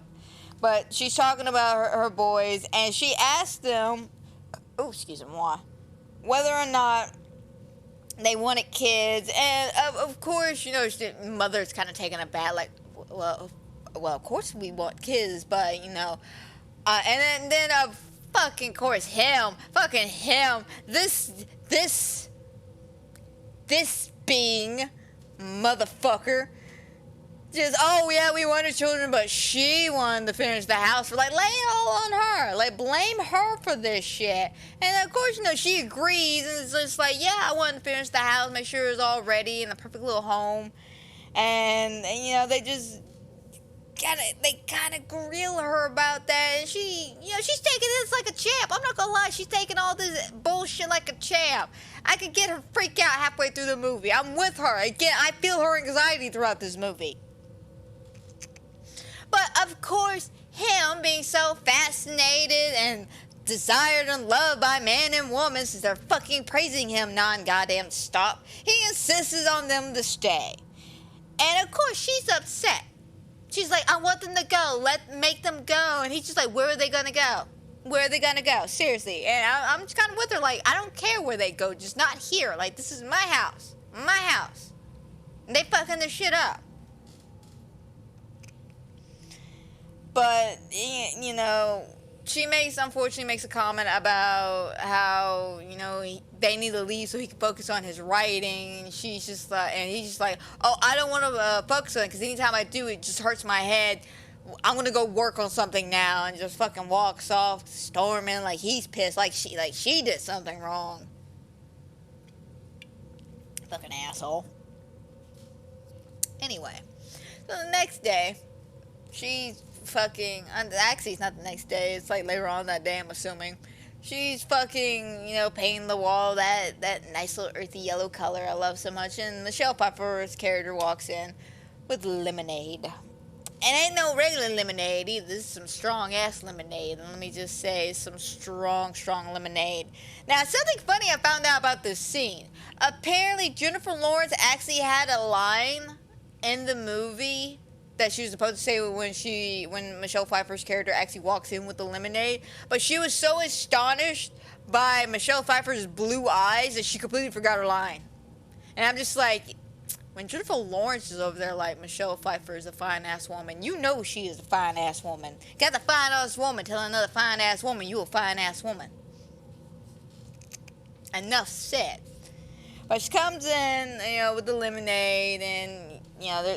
But she's talking about her boys, and she asked them, whether or not they wanted kids. And of course, mother's kind of taken aback, like, well, of course we want kids, but, and then fucking course him, this being motherfucker, just, oh yeah, we wanted children, but she wanted to finish the house. We're like, lay it all on her, like, blame her for this shit. And of course, she agrees, and it's just like, yeah, I wanted to finish the house, make sure it was all ready in the perfect little home. And they just kind of grill her about that, and she's taking this like a champ. I'm not gonna lie, she's taking all this bullshit like a champ. I could get her freak out halfway through the movie. I'm with her. Again, I feel her anxiety throughout this movie. But of course, him being so fascinated and desired and loved by man and woman, since they're fucking praising him non-goddamn stop, he insists on them to stay. And of course, she's upset. She's like, I want them to go. Make them go. And he's just like, where are they gonna go? Where are they gonna go? Seriously. And I'm just kind of with her, like, I don't care where they go, just not here. Like, this is my house. My house. And they fucking their shit up. But, she unfortunately makes a comment about how, they need to leave so he can focus on his writing. And she's just like, and he's just like, oh, I don't want to focus on it, because anytime I do, it just hurts my head. I'm going to go work on something now, and just fucking walks off, storming, like he's pissed, like she did something wrong. Fucking asshole. Anyway, so the next day, she's fucking, actually it's not the next day, it's like later on that day, I'm assuming. She's fucking, painting the wall that nice little earthy yellow color I love so much, and Michelle Pfeiffer's character walks in with lemonade. And ain't no regular lemonade either. This is some strong ass lemonade. And let me just say, some strong lemonade. Now, something funny I found out about this scene. Apparently, Jennifer Lawrence actually had a line in the movie that she was supposed to say when Michelle Pfeiffer's character actually walks in with the lemonade. But she was so astonished by Michelle Pfeiffer's blue eyes that she completely forgot her line. And I'm just like, when Jennifer Lawrence is over there like, Michelle Pfeiffer is a fine-ass woman, you know she is a fine-ass woman. Got the fine-ass woman telling another fine-ass woman you a fine-ass woman. Enough said. But she comes in, with the lemonade, and,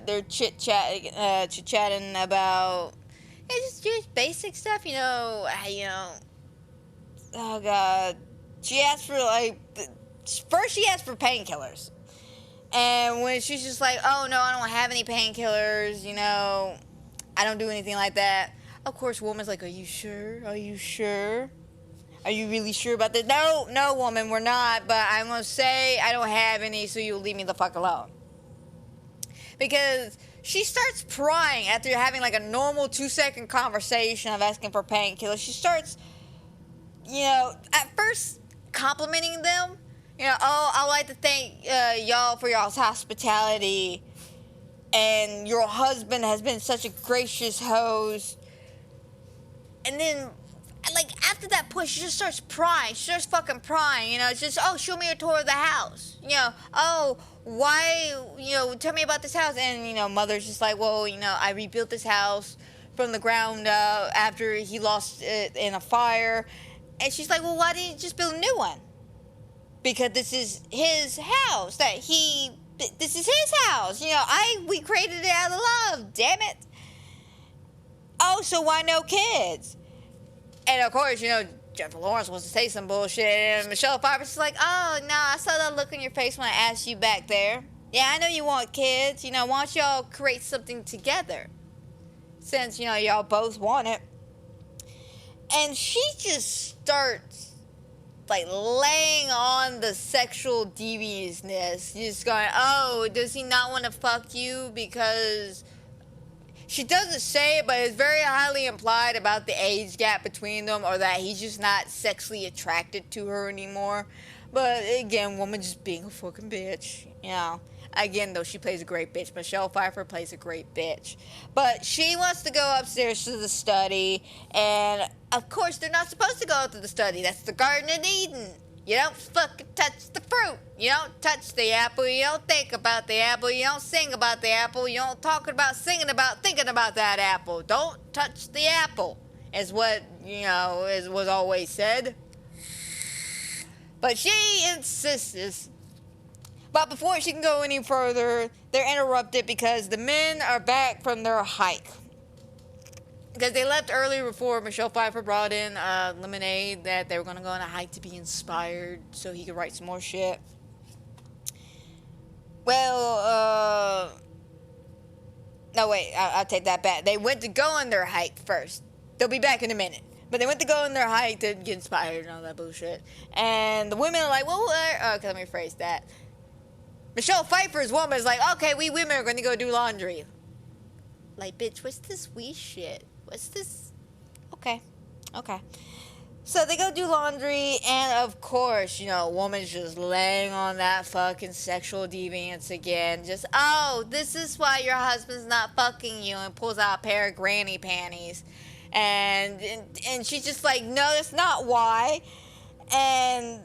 they're chit-chatting about, just basic stuff, oh, God. She asked for, first she asked for painkillers. And when she's just like, oh, no, I don't have any painkillers, I don't do anything like that. Of course, woman's like, are you sure? Are you sure? Are you really sure about this? No, woman, we're not. But I'm going to say I don't have any, so you'll leave me the fuck alone. Because she starts prying after having, a normal 2-second conversation of asking for painkillers. She starts, at first complimenting them. Oh, I'd like to thank y'all for y'all's hospitality. And your husband has been such a gracious host. And then like, after that point, she just starts prying. She starts fucking prying, you know. It's just, oh, show me a tour of the house. You know, oh, why, you know, tell me about this house. And, you know, mother's just like, well, you know, I rebuilt this house from the ground up after he lost it in a fire. And she's like, well, why didn't you just build a new one? Because this is his house. This is his house. You know, we created it out of love, damn it. Oh, so why no kids? And of course, you know, Jennifer Lawrence wants to say some bullshit, and Michelle Pfeiffer's just like, oh, no, I saw that look on your face when I asked you back there. Yeah, I know you want kids. You know, why don't y'all create something together? Since, you know, y'all both want it. And she just starts, like, laying on the sexual deviousness. Just going, oh, does he not want to fuck you because... She doesn't say it, but it's very highly implied about the age gap between them, or that he's just not sexually attracted to her anymore. But again, woman just being a fucking bitch, you know. Again, though, she plays a great bitch. Michelle Pfeiffer plays a great bitch. But she wants to go upstairs to the study, and of course, they're not supposed to go to the study. That's the Garden of Eden. You don't fucking touch the fruit. You don't touch the apple. You don't think about the apple. You don't sing about the apple. You don't talk about singing about thinking about that apple. Don't touch the apple, is what, you know, was always said. But she insists. But before she can go any further, they're interrupted because the men are back from their hike. Because they left early before Michelle Pfeiffer brought in lemonade that they were going to go on a hike to be inspired so he could write some more shit. Well, no, wait, I'll take that back. They went to go on their hike first. They'll be back in a minute. But they went to go on their hike to get inspired and all that bullshit. And the women are like, well, okay, let me rephrase that. Michelle Pfeiffer's woman is like, okay, we women are going to go do laundry. Like, bitch, what's this wee shit? What's this? Okay. So they go do laundry, and of course, you know, a woman's just laying on that fucking sexual deviance again. Just, oh, this is why your husband's not fucking you, and pulls out a pair of granny panties. And she's just like, no, that's not why. And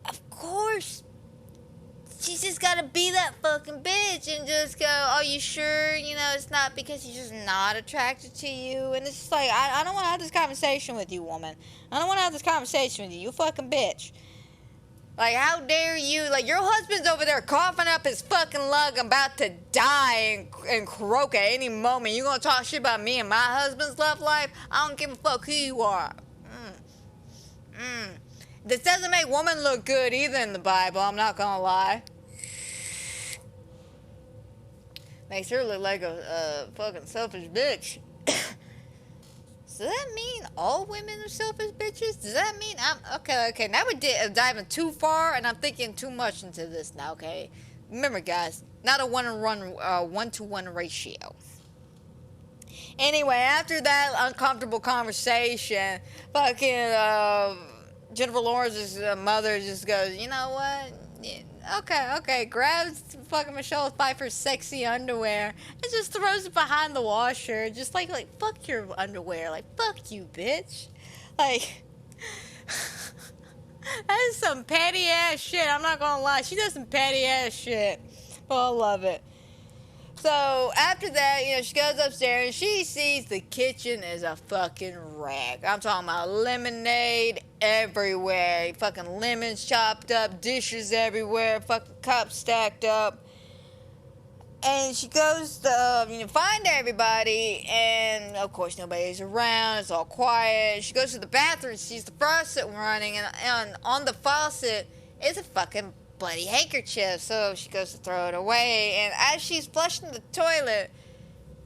of course, she's just gotta be that fucking bitch and just go, oh, you sure? You know, it's not because he's just not attracted to you. And it's just like, I don't want to have this conversation with you, woman. I don't want to have this conversation with you. You fucking bitch. Like, how dare you? Like, your husband's over there coughing up his fucking lung, about to die and croak at any moment. You gonna talk shit about me and my husband's love life? I don't give a fuck who you are. This doesn't make woman look good either in the Bible, I'm not gonna lie. Makes her look like a fucking selfish bitch. Does that mean all women are selfish bitches? Does that mean okay, now we're diving too far, and I'm thinking too much into this now, okay? Remember, guys, not a one-to-one ratio. Anyway, after that uncomfortable conversation, fucking, Jennifer Lawrence's mother just goes, you know what? Okay, grabs fucking Michelle Pfeiffer's sexy underwear and just throws it behind the washer. Just like, fuck your underwear. Like, fuck you, bitch. Like, that is some petty ass shit. I'm not gonna lie. She does some petty ass shit. But I love it. So, after that, you know, she goes upstairs and she sees the kitchen is a fucking wreck. I'm talking about lemonade everywhere. Fucking lemons chopped up, dishes everywhere, fucking cups stacked up. And she goes to find everybody, and of course nobody's around. It's all quiet. She goes to the bathroom, sees the faucet running, and on the faucet is a fucking bloody handkerchief. So she goes to throw it away, and as she's flushing the toilet,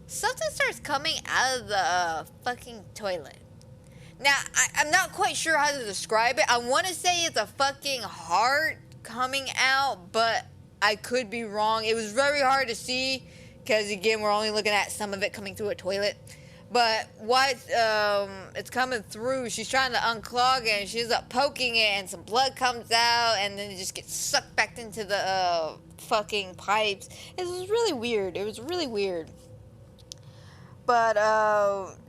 something starts coming out of the fucking toilet. Now, I'm not quite sure how to describe it. I want to say it's a fucking heart coming out, but I could be wrong. It was very hard to see because, again, we're only looking at some of it coming through a toilet. But what it's coming through, she's trying to unclog it, and she ends up poking it, and some blood comes out, and then it just gets sucked back into the fucking pipes. It was really weird. But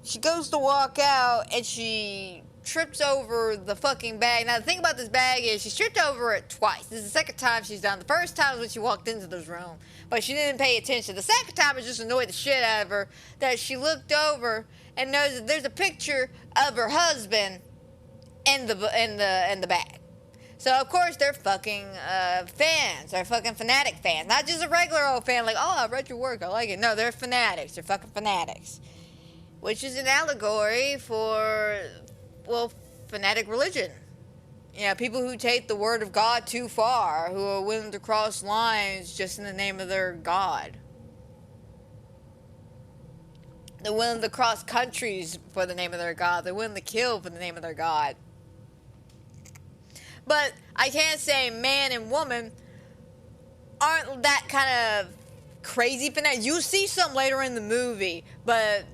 she goes to walk out, and she trips over the fucking bag. Now, the thing about this bag is she tripped over it twice. This is the second time she's done. The first time was when she walked into this room, but she didn't pay attention. The second time it just annoyed the shit out of her that she looked over and knows that there's a picture of her husband in the bag. So, of course, they're fucking fans. They're fucking fanatic fans. Not just a regular old fan like, oh, I read your work, I like it. No, they're fanatics. They're fucking fanatics. Which is an allegory for, well, fanatic religion. You know, people who take the word of God too far, who are willing to cross lines just in the name of their God. They're willing to cross countries for the name of their God. They're willing to kill for the name of their God. But I can't say man and woman aren't that kind of crazy fanatic. You'll see some later in the movie, but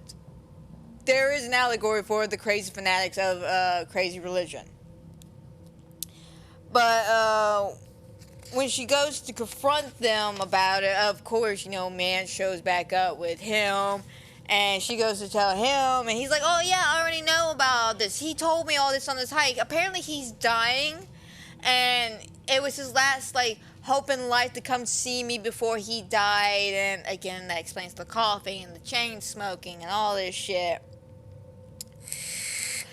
there is an allegory for the crazy fanatics of crazy religion. But when she goes to confront them about it, of course, you know, man shows back up with him. And she goes to tell him, and he's like, oh yeah, I already know about this. He told me all this on this hike. Apparently he's dying. And it was his last, like, hope in life to come see me before he died. And, again, that explains the coffee and the chain smoking and all this shit.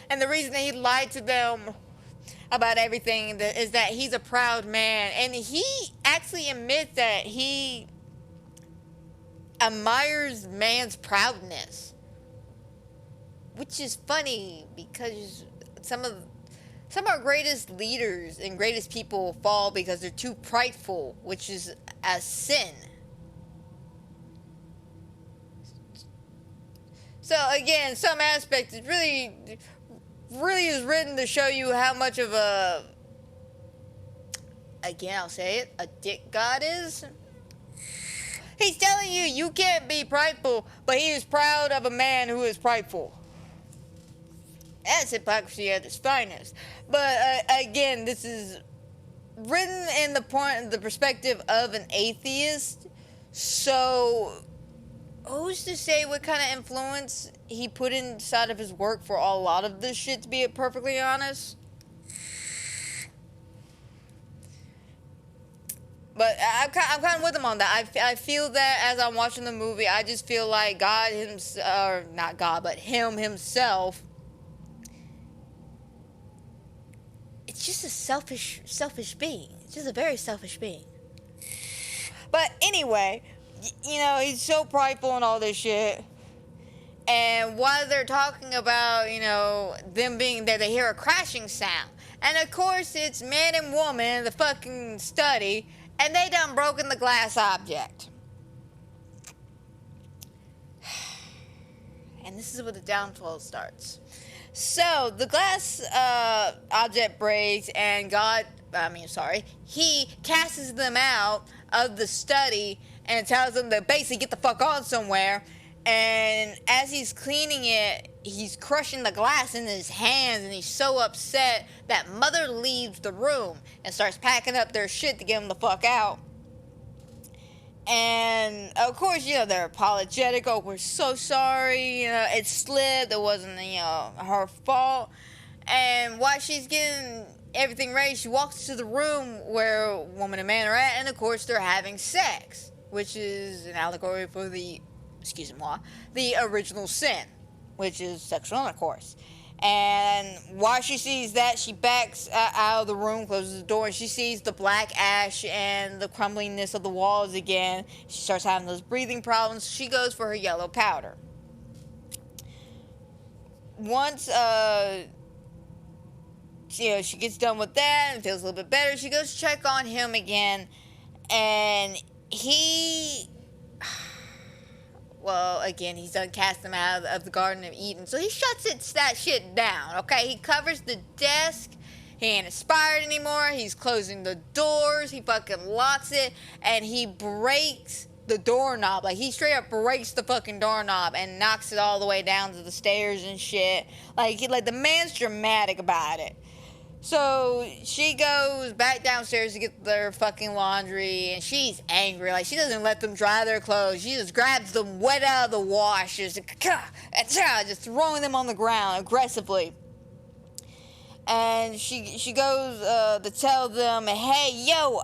And the reason that he lied to them about everything is that he's a proud man. And he actually admits that he admires man's proudness. Which is funny because some of our greatest leaders and greatest people fall because they're too prideful, which is a sin. So again, some aspects it really is written to show you how much of a, again I'll say it, a dick God is. He's telling you you can't be prideful, but he is proud of a man who is prideful. That's hypocrisy at its finest. But again, this is written in the perspective of an atheist. So who's to say what kind of influence he put inside of his work for a lot of this shit, to be perfectly honest? But I'm kind of with him on that. I feel that as I'm watching the movie, I just feel like God himself, or not God, but him himself, it's just a selfish being. It's just a very selfish being. But anyway, you know, he's so prideful and all this shit. And while they're talking about, you know, them being there, they hear a crashing sound. And of course, it's man and woman in the fucking study, and they done broken the glass object. And this is where the downfall starts. So, the glass object breaks, and he casts them out of the study and tells them to basically get the fuck on somewhere. And as he's cleaning it, he's crushing the glass in his hands, and he's so upset that Mother leaves the room and starts packing up their shit to get him the fuck out. And of course, you know, they're apologetic. Oh, we're so sorry. You know, it slipped. It wasn't, you know, her fault. And while she's getting everything ready, she walks to the room where woman and man are at. And of course, they're having sex, which is an allegory for the original sin, which is sexual intercourse. And while she sees that, she backs out of the room, closes the door, and she sees the black ash and the crumbliness of the walls again. She starts having those breathing problems. She goes for her yellow powder. Once, she gets done with that and feels a little bit better, she goes to check on him again, and he's done casting them out of the Garden of Eden. So he shuts that shit down, okay? He covers the desk. He ain't inspired anymore. He's closing the doors. He fucking locks it. And he breaks the doorknob. Like, he straight up breaks the fucking doorknob and knocks it all the way down to the stairs and shit. Like the man's dramatic about it. So she goes back downstairs to get their fucking laundry, and she's angry. Like, she doesn't let them dry their clothes. She just grabs them wet out of the wash, just throwing them on the ground aggressively. And she goes to tell them, hey, yo,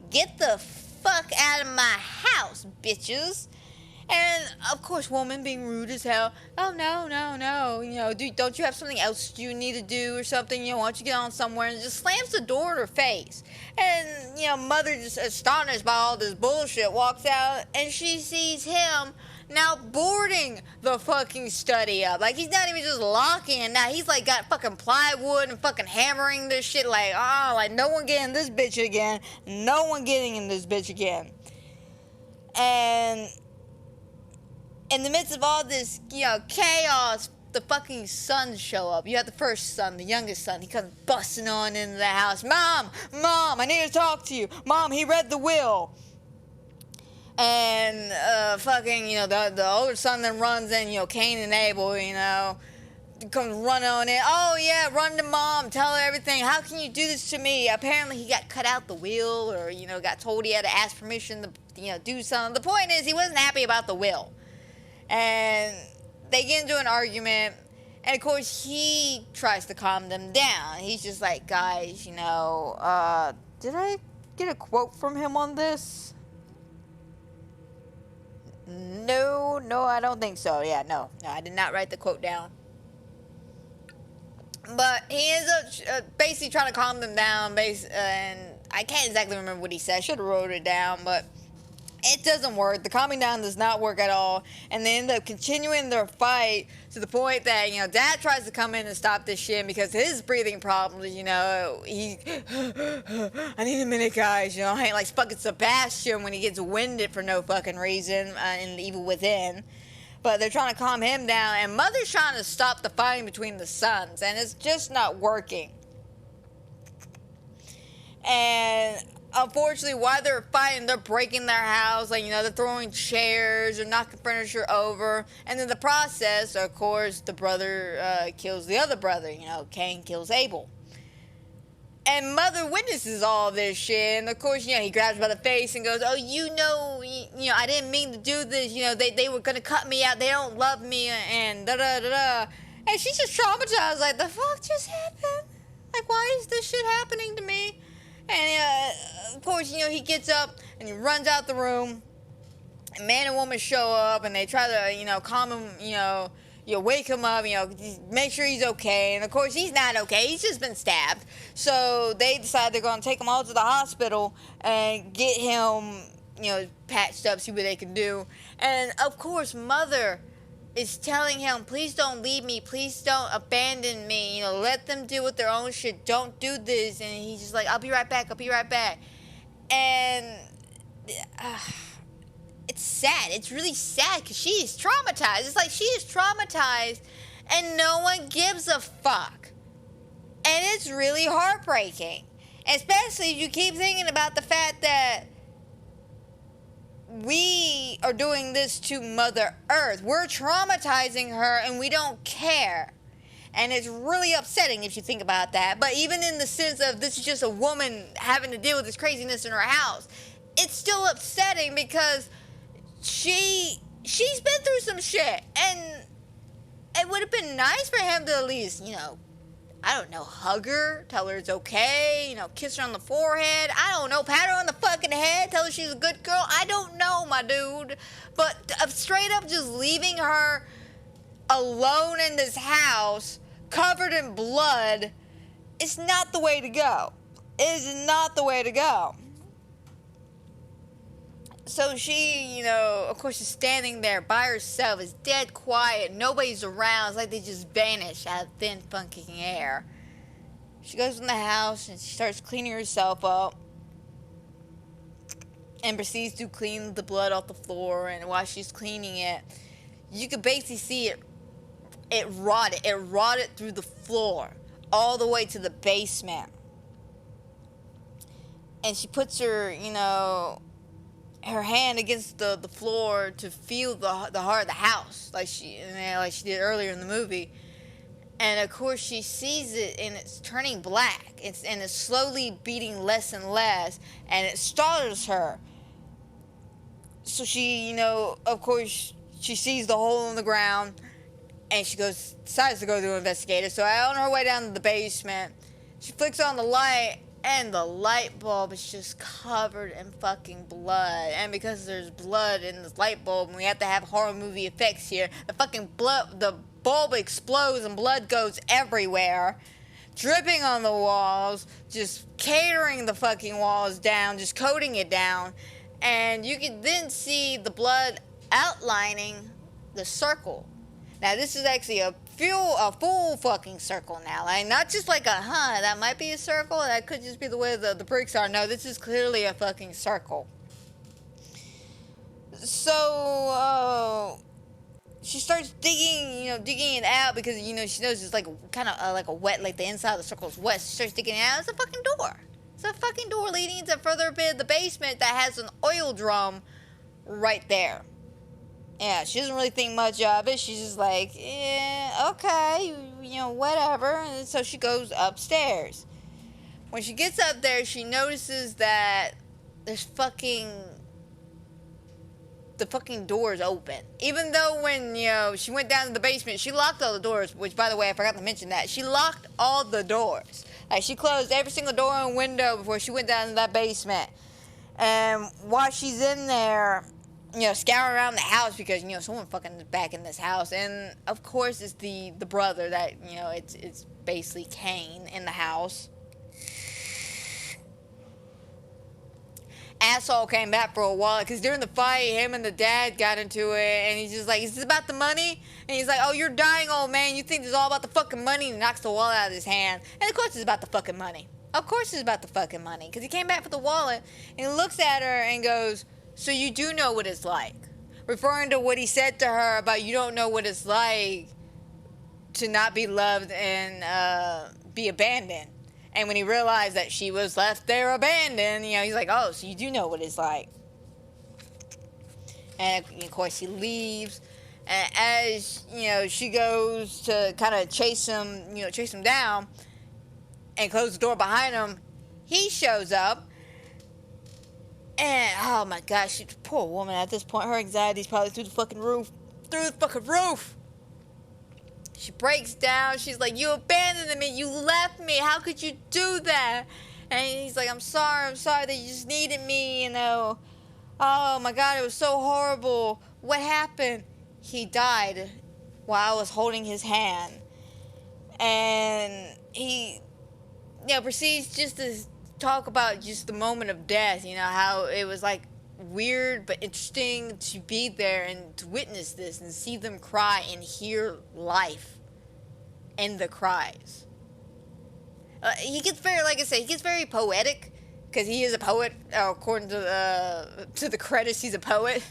get the fuck out of my house, bitches. And of course, woman being rude as hell. Oh no. Don't you have something else you need to do or something? Why don't you get on somewhere? And just slams the door in her face. And mother, just astonished by all this bullshit, walks out and she sees him now boarding the fucking study up. Like, he's not even just locking it now. He's like got fucking plywood and fucking hammering this shit. Like, no one getting this bitch again. No one getting in this bitch again. And in the midst of all this, chaos, the fucking sons show up. You have the first son, the youngest son. He comes busting on into the house. Mom, I need to talk to you. Mom, he read the will. And the older son then runs in, Cain and Abel, comes running on in. Oh yeah, run to mom, tell her everything. How can you do this to me? Apparently he got cut out the will, or got told he had to ask permission to do something. The point is, he wasn't happy about the will. And they get into an argument, and of course he tries to calm them down. He's just like, guys, did I get a quote from him on this? No, I don't think so. Yeah, no, I did not write the quote down. But he ends up basically trying to calm them down, and I can't exactly remember what he said. I should have wrote it down, but it doesn't work. The calming down does not work at all, and they end up continuing their fight to the point that, Dad tries to come in and stop this shit because his breathing problems, he, I need a minute, guys, I ain't like fucking Sebastian when he gets winded for no fucking reason in Evil Within. But they're trying to calm him down, and Mother's trying to stop the fighting between the sons, and it's just not working. And unfortunately, while they're fighting, they're breaking their house. Like, they're throwing chairs or knocking furniture over. And in the process, of course, the brother kills the other brother. Cain kills Abel. And Mother witnesses all this shit. And of course, he grabs her by the face and goes, oh, I didn't mean to do this. They were going to cut me out. They don't love me. And da-da-da-da. And she's just traumatized. Like, the fuck just happened? Like, why is this shit happening to me? And, of course, he gets up and he runs out the room. And man and woman show up and they try to, calm him, wake him up, make sure he's okay. And, of course, he's not okay. He's just been stabbed. So they decide they're going to take him all to the hospital and get him, patched up, see what they can do. And, of course, Mother is telling him, please don't leave me, please don't abandon me, let them deal with their own shit, don't do this. And he's just like, I'll be right back. And it's sad, it's really sad, because she is traumatized. It's like she is traumatized and no one gives a fuck. And it's really heartbreaking, especially if you keep thinking about the fact that we are doing this to Mother Earth. We're traumatizing her and we don't care. And it's really upsetting if you think about that. But even in the sense of this is just a woman having to deal with this craziness in her house, it's still upsetting because she's been through some shit. And it would have been nice for him to at least, I don't know, hug her, tell her it's okay, kiss her on the forehead, I don't know, pat her on the fucking head, tell her she's a good girl, I don't know, my dude. But straight up just leaving her alone in this house, covered in blood, it's not the way to go. It is not the way to go. So she, of course, is standing there by herself. It's dead quiet. Nobody's around. It's like they just vanish out of thin, fucking air. She goes in the house and she starts cleaning herself up. And proceeds to clean the blood off the floor. And while she's cleaning it, you could basically see it rotted. It rotted through the floor all the way to the basement. And she puts her, her hand against the floor to feel the heart of the house, like she did earlier in the movie. And of course she sees it and it's turning black. It's slowly beating less and less, and it startles her. So she, of course, she sees the hole in the ground, and she decides to go to investigate it. So on her way down to the basement, she flicks on the light, and the light bulb is just covered in fucking blood. And because there's blood in this light bulb, and we have to have horror movie effects here, the fucking the bulb explodes and blood goes everywhere, dripping on the walls, just catering the fucking walls down, just coating it down. And you can then see the blood outlining the circle. Now this is actually a full fucking circle now. Like, not just like that might be a circle, that could just be the way the bricks are. No, this is clearly a fucking circle. So, she starts digging it out because, she knows it's like kind of like a wet, like the inside of the circle is wet. She starts digging it out. It's a fucking door. It's a fucking door leading into a further bit of the basement that has an oil drum right there. Yeah, she doesn't really think much of it. She's just like, okay, whatever. And so she goes upstairs. When she gets up there, she notices that the fucking door is open. Even though when, she went down to the basement, she locked all the doors, which, by the way, I forgot to mention that. She locked all the doors. Like, she closed every single door and window before she went down to that basement. And while she's in there, scouring around the house because, someone fucking is back in this house. And, of course, it's the brother that, it's basically Kane in the house. Asshole came back for a while because during the fight, him and the dad got into it. And he's just like, is this about the money? And he's like, oh, you're dying, old man. You think it's all about the fucking money? And he knocks the wallet out of his hand. And, of course, it's about the fucking money. Of course it's about the fucking money. Because he came back for the wallet. And he looks at her and goes, so you do know what it's like. Referring to what he said to her about you don't know what it's like to not be loved and be abandoned. And when he realized that she was left there abandoned, he's like, oh, so you do know what it's like. And of course he leaves. And as, she goes to kind of chase him down and close the door behind him, he shows up. And, oh my gosh, poor woman at this point, her anxiety's probably through the fucking roof. Through the fucking roof! She breaks down, she's like, you abandoned me, you left me, how could you do that? And he's like, I'm sorry that you just needed me, Oh my god, it was so horrible. What happened? He died while I was holding his hand. And he, proceeds just to talk about just the moment of death, how it was like weird but interesting to be there and to witness this and see them cry and hear life in the cries. He gets very, like I said, he gets very poetic because he is a poet. According to the credits, he's a poet.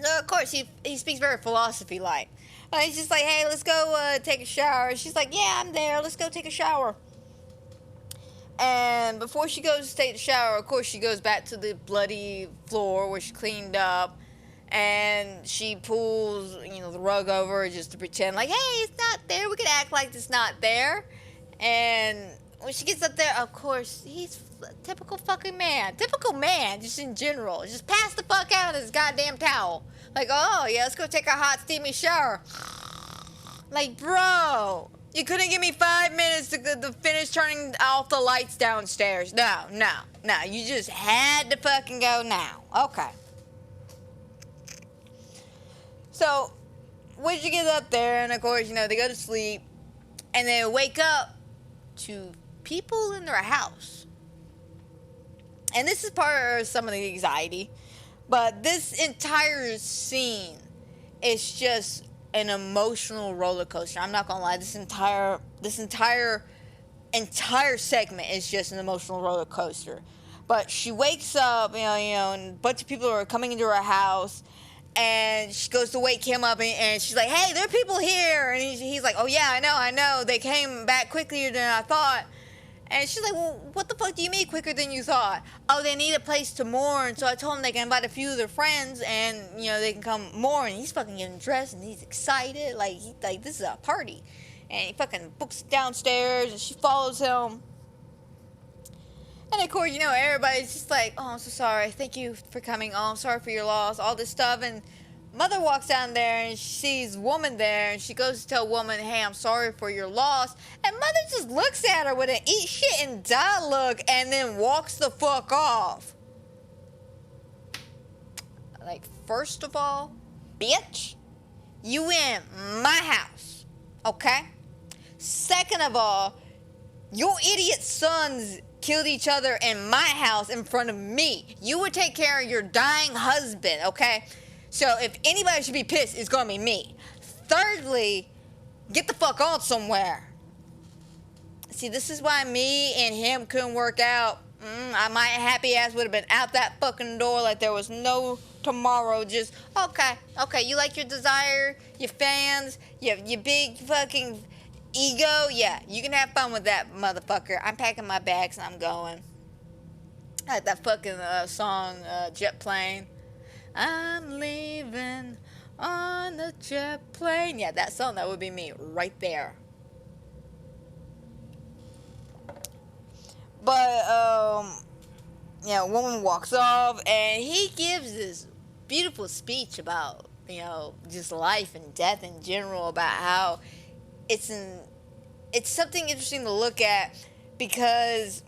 So of course, he speaks very philosophy-like. He's just like, hey, let's go take a shower. She's like, yeah, I'm there. Let's go take a shower. And before she goes to take the shower, of course, she goes back to the bloody floor where she cleaned up. And she pulls, the rug over just to pretend like, hey, it's not there. We can act like it's not there. And when she gets up there, of course, he's a typical fucking man. Typical man, just in general. Just pass the fuck out of his goddamn towel. Like, oh, yeah, let's go take a hot, steamy shower. Like, bro, you couldn't give me 5 minutes to finish turning off the lights downstairs. No. You just had to fucking go now. Okay. So, once you get up there, and of course, they go to sleep, and they wake up to people in their house. And this is part of some of the anxiety. But this entire scene is just an emotional roller coaster. I'm not gonna lie. This entire segment is just an emotional roller coaster. But she wakes up, and a bunch of people are coming into her house, and she goes to wake him up, and she's like, "Hey, there are people here," and he's like, "Oh yeah, I know. They came back quicker than I thought." And she's like, well, what the fuck do you mean quicker than you thought? Oh, they need a place to mourn, so I told them they can invite a few of their friends, and, they can come mourn. And he's fucking getting dressed, and he's excited, like this is a party. And he fucking books downstairs, and she follows him. And, of course, everybody's just like, oh, I'm so sorry, thank you for coming, oh, I'm sorry for your loss, all this stuff. And Mother walks down there and she sees woman there, and she goes to tell woman, hey, I'm sorry for your loss. And mother just looks at her with an eat shit and die look and then walks the fuck off. Like, first of all, bitch, you in my house, okay? Second of all, your idiot sons killed each other in my house in front of me. You would take care of your dying husband, okay? So if anybody should be pissed, it's gonna be me. Thirdly, get the fuck on somewhere. See, this is why me and him couldn't work out. My happy ass would have been out that fucking door like there was no tomorrow. Just, okay, you like your desire, your fans, your big fucking ego? Yeah, you can have fun with that, motherfucker. I'm packing my bags and I'm going. Like that fucking song, Jet Plane. I'm leaving on the jet plane. Yeah, that song, that would be me right there. But, yeah, a woman walks off and he gives this beautiful speech about, you know, just life and death in general, about how it's something interesting to look at, because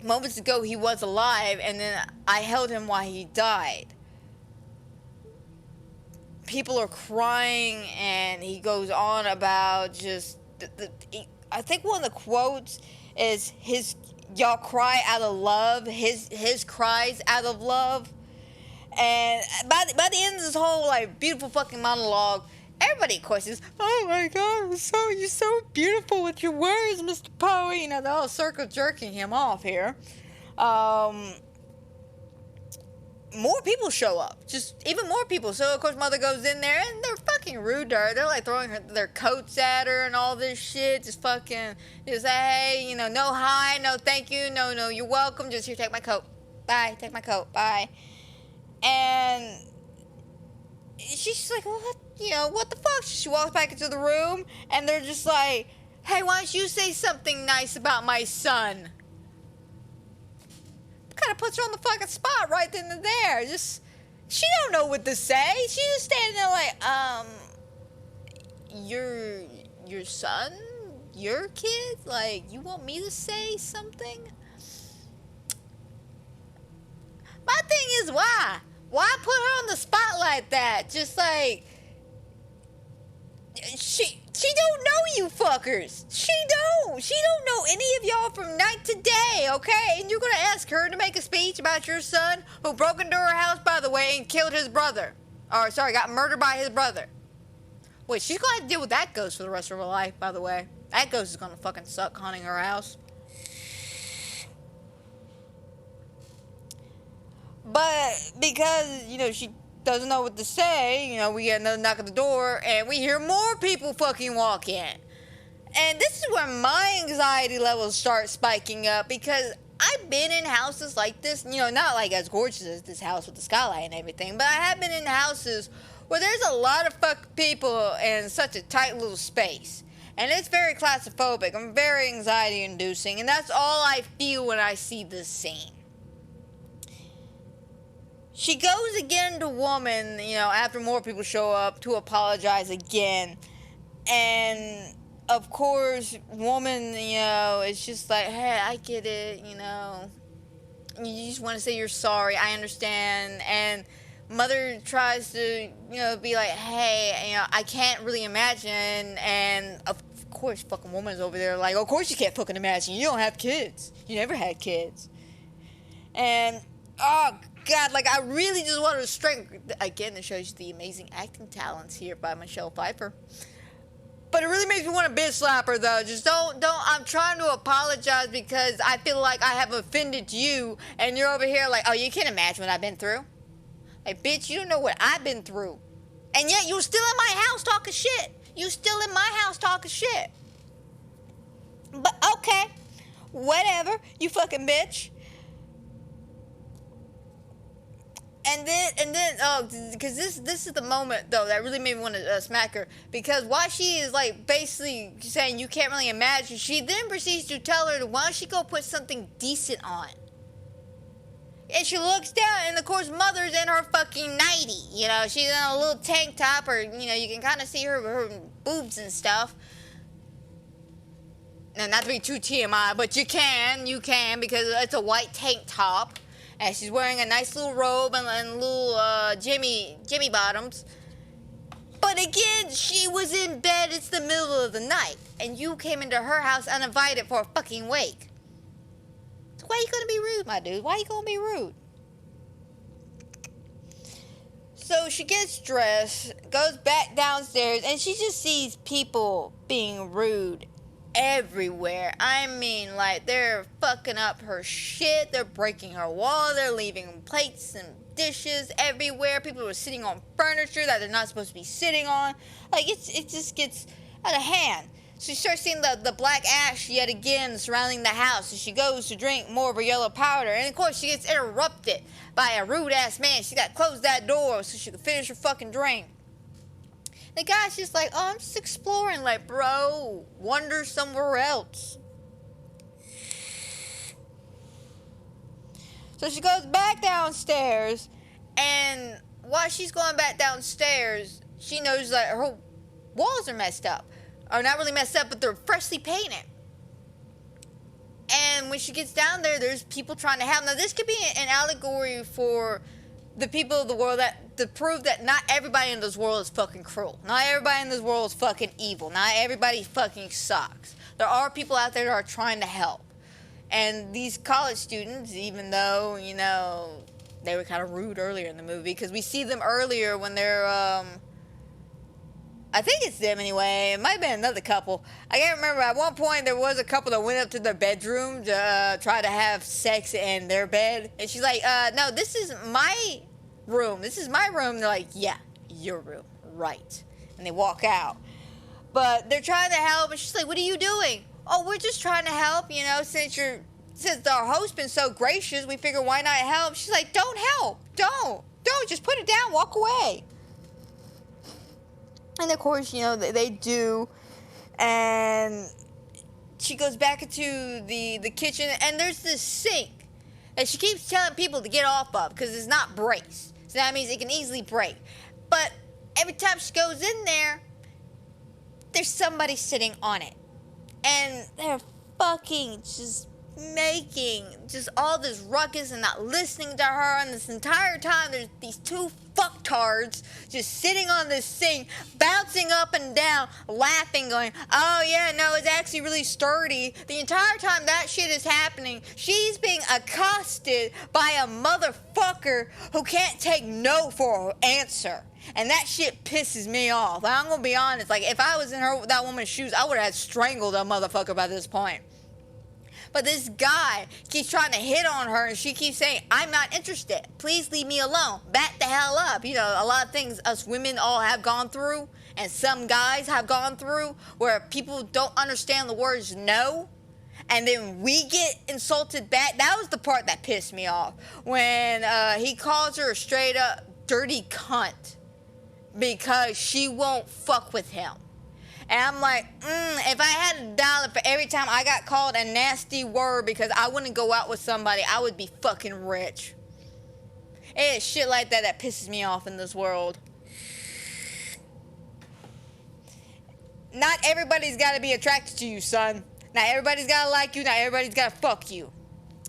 moments ago he was alive and then I held him while he died. People are crying, and he goes on about just I think one of the quotes is y'all cry out of love, his cries out of love. And by the end of this whole like beautiful fucking monologue, everybody questions, oh my god, you're so beautiful with your words, Mr. Poe. You know, they're all circle jerking him off here. More people show up, just even more people. So of course mother goes in there and they're fucking rude to her. They're like throwing their coats at her and all this shit. Just fucking, just say, hey, you know, no hi, no thank you, no you're welcome. Just here, take my coat. Bye, take my coat. Bye. And she's just like, what? You know, what the fuck? She walks back into the room and they're just like, hey, why don't you say something nice about my son? Kind of puts her on the fucking spot right then and there. Just, she don't know what to say. She's just standing there like, your son, your kid, like, you want me to say something? My thing is, why put her on the spot like that? Just like, she don't know you fuckers. She don't know any of y'all from night to day, okay? And you're gonna ask her to make a speech about your son who broke into her house, by the way, and killed his brother. Or, sorry, got murdered by his brother. Wait, she's gonna have to deal with that ghost for the rest of her life, by the way. That ghost is gonna fucking suck haunting her house. But because, you know, she doesn't know what to say, you know, we get another knock at the door, and we hear more people fucking walk in. And this is where my anxiety levels start spiking up, because I've been in houses like this, you know, not like as gorgeous as this house with the skylight and everything, but I have been in houses where there's a lot of fuck people in such a tight little space. And it's very claustrophobic and very anxiety inducing, and that's all I feel when I see this scene. She goes again to woman, you know, after more people show up, to apologize again. And, of course, woman, you know, is just like, hey, I get it, you know. You just want to say you're sorry, I understand. And mother tries to, you know, be like, hey, you know, I can't really imagine. And, of course, fucking woman's over there like, of course you can't fucking imagine. You don't have kids. You never had kids. And, oh, God, like, I really just wanted to strength. Again, it shows you the amazing acting talents here by Michelle Pfeiffer. But it really makes me want to bitch slap her, though. Just don't, I'm trying to apologize because I feel like I have offended you, and you're over here like, oh, you can't imagine what I've been through. Like, bitch, you don't know what I've been through. And yet, you're still in my house talking shit. You still in my house talking shit. But, okay. Whatever, you fucking bitch. And then, oh, because this is the moment, though, that really made me want to smack her. Because while she is, like, basically saying you can't really imagine, she then proceeds to tell her, why don't she go put something decent on? And she looks down, and of course, Mother's in her fucking nightie. You know, she's in a little tank top, or, you know, you can kind of see her boobs and stuff. Now, not to be too TMI, but you can, because it's a white tank top. And she's wearing a nice little robe and little Jimmy bottoms. But again, she was in bed. It's the middle of the night. And you came into her house uninvited for a fucking wake. So why you gonna be rude, my dude? Why you gonna be rude? So she gets dressed, goes back downstairs, and she just sees people being rude everywhere. I mean, like, they're fucking up her shit. They're breaking her wall. They're leaving plates and dishes everywhere. People are sitting on furniture that they're not supposed to be sitting on. Like, it just gets out of hand. So she starts seeing the black ash yet again surrounding the house. And she goes to drink more of her yellow powder. And of course, she gets interrupted by a rude ass man. She got to close that door so she could finish her fucking drink. The guy's just like, oh, I'm just exploring. Like, bro, wander somewhere else. So she goes back downstairs, and while she's going back downstairs, she knows that her walls are messed up. Or not really messed up, but they're freshly painted. And when she gets down there, there's people trying to help. Now, this could be an allegory for the people of the world, that to prove that not everybody in this world is fucking cruel. Not everybody in this world is fucking evil. Not everybody fucking sucks. There are people out there that are trying to help. And these college students, even though, you know, they were kind of rude earlier in the movie, because we see them earlier when they're, I think it's them anyway. It might have been another couple. I can't remember. At one point, there was a couple that went up to their bedroom to try to have sex in their bed. And she's like, no, this is my room. This is my room. They're like, yeah, your room. Right. And they walk out. But they're trying to help. And she's like, what are you doing? Oh, we're just trying to help, you know, since our host's been so gracious, we figure why not help? She's like, don't help. Don't. Just put it down. Walk away. And of course, you know, they do. And she goes back into the kitchen, and there's this sink that she keeps telling people to get off of because it's not braced. So that means it can easily break. But every time she goes in there, there's somebody sitting on it. And they're fucking just making just all this ruckus and not listening to her. And this entire time, there's these two fucktards just sitting on this sink, bouncing up and down, laughing, going, oh yeah, no, it's actually really sturdy. The entire time that shit is happening, she's being accosted by a motherfucker who can't take no for an answer. And that shit pisses me off. I'm gonna be honest, like, if I was in that woman's shoes, I would have strangled a motherfucker by this point. But this guy keeps trying to hit on her, and she keeps saying, I'm not interested. Please leave me alone. Back the hell up. You know, a lot of things us women all have gone through, and some guys have gone through, where people don't understand the words no, and then we get insulted back. That was the part that pissed me off. When he calls her a straight up dirty cunt because she won't fuck with him. And I'm like, if I had $1 for every time I got called a nasty word because I wouldn't go out with somebody, I would be fucking rich. It's shit like that pisses me off in this world. Not everybody's got to be attracted to you, son. Not everybody's got to like you. Not everybody's got to fuck you.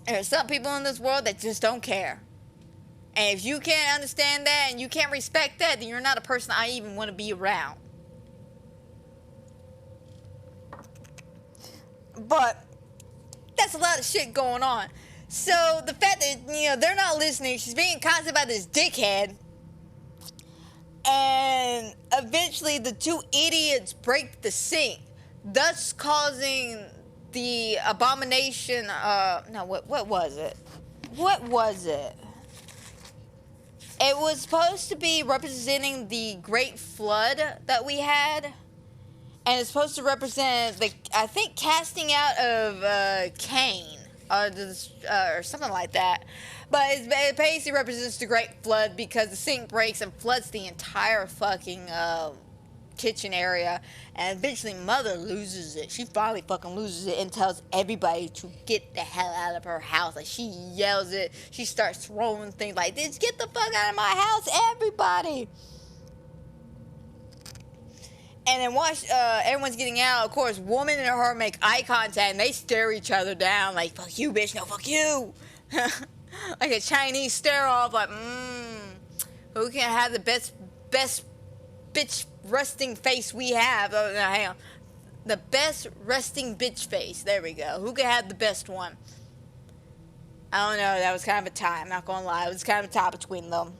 There's some people in this world that just don't care. And if you can't understand that and you can't respect that, then you're not a person I even want to be around. But that's a lot of shit going on. So the fact that, you know, they're not listening, she's being accosted by this dickhead, and eventually the two idiots break the sink, thus causing the abomination. What was it? What was it? It was supposed to be representing the Great Flood that we had. And it's supposed to represent I think, casting out of Cain, or something like that. But it basically represents the Great Flood because the sink breaks and floods the entire fucking kitchen area, and eventually Mother loses it. She finally fucking loses it and tells everybody to get the hell out of her house. Like, she yells it. She starts throwing things like this. Get the fuck out of my house, everybody. And then once everyone's getting out, of course, woman and her make eye contact, and they stare each other down like, fuck you, bitch, no, fuck you. Like a Chinese stare off, like, who can have the best bitch resting face we have? Oh, no, hang on. The best resting bitch face. There we go. Who can have the best one? I don't know. That was kind of a tie. I'm not going to lie. It was kind of a tie between them.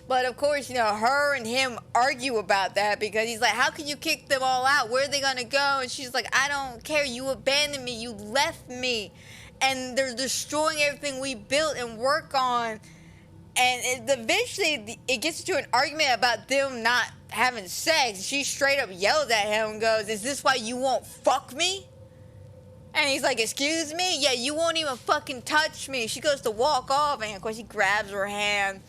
But, of course, you know, her and him argue about that because he's like, how can you kick them all out? Where are they going to go? And she's like, I don't care. You abandoned me. You left me. And they're destroying everything we built and work on. And eventually, it gets into an argument about them not having sex. She straight up yells at him and goes, is this why you won't fuck me? And he's like, excuse me? Yeah, you won't even fucking touch me. She goes to walk off, and of course, he grabs her hand.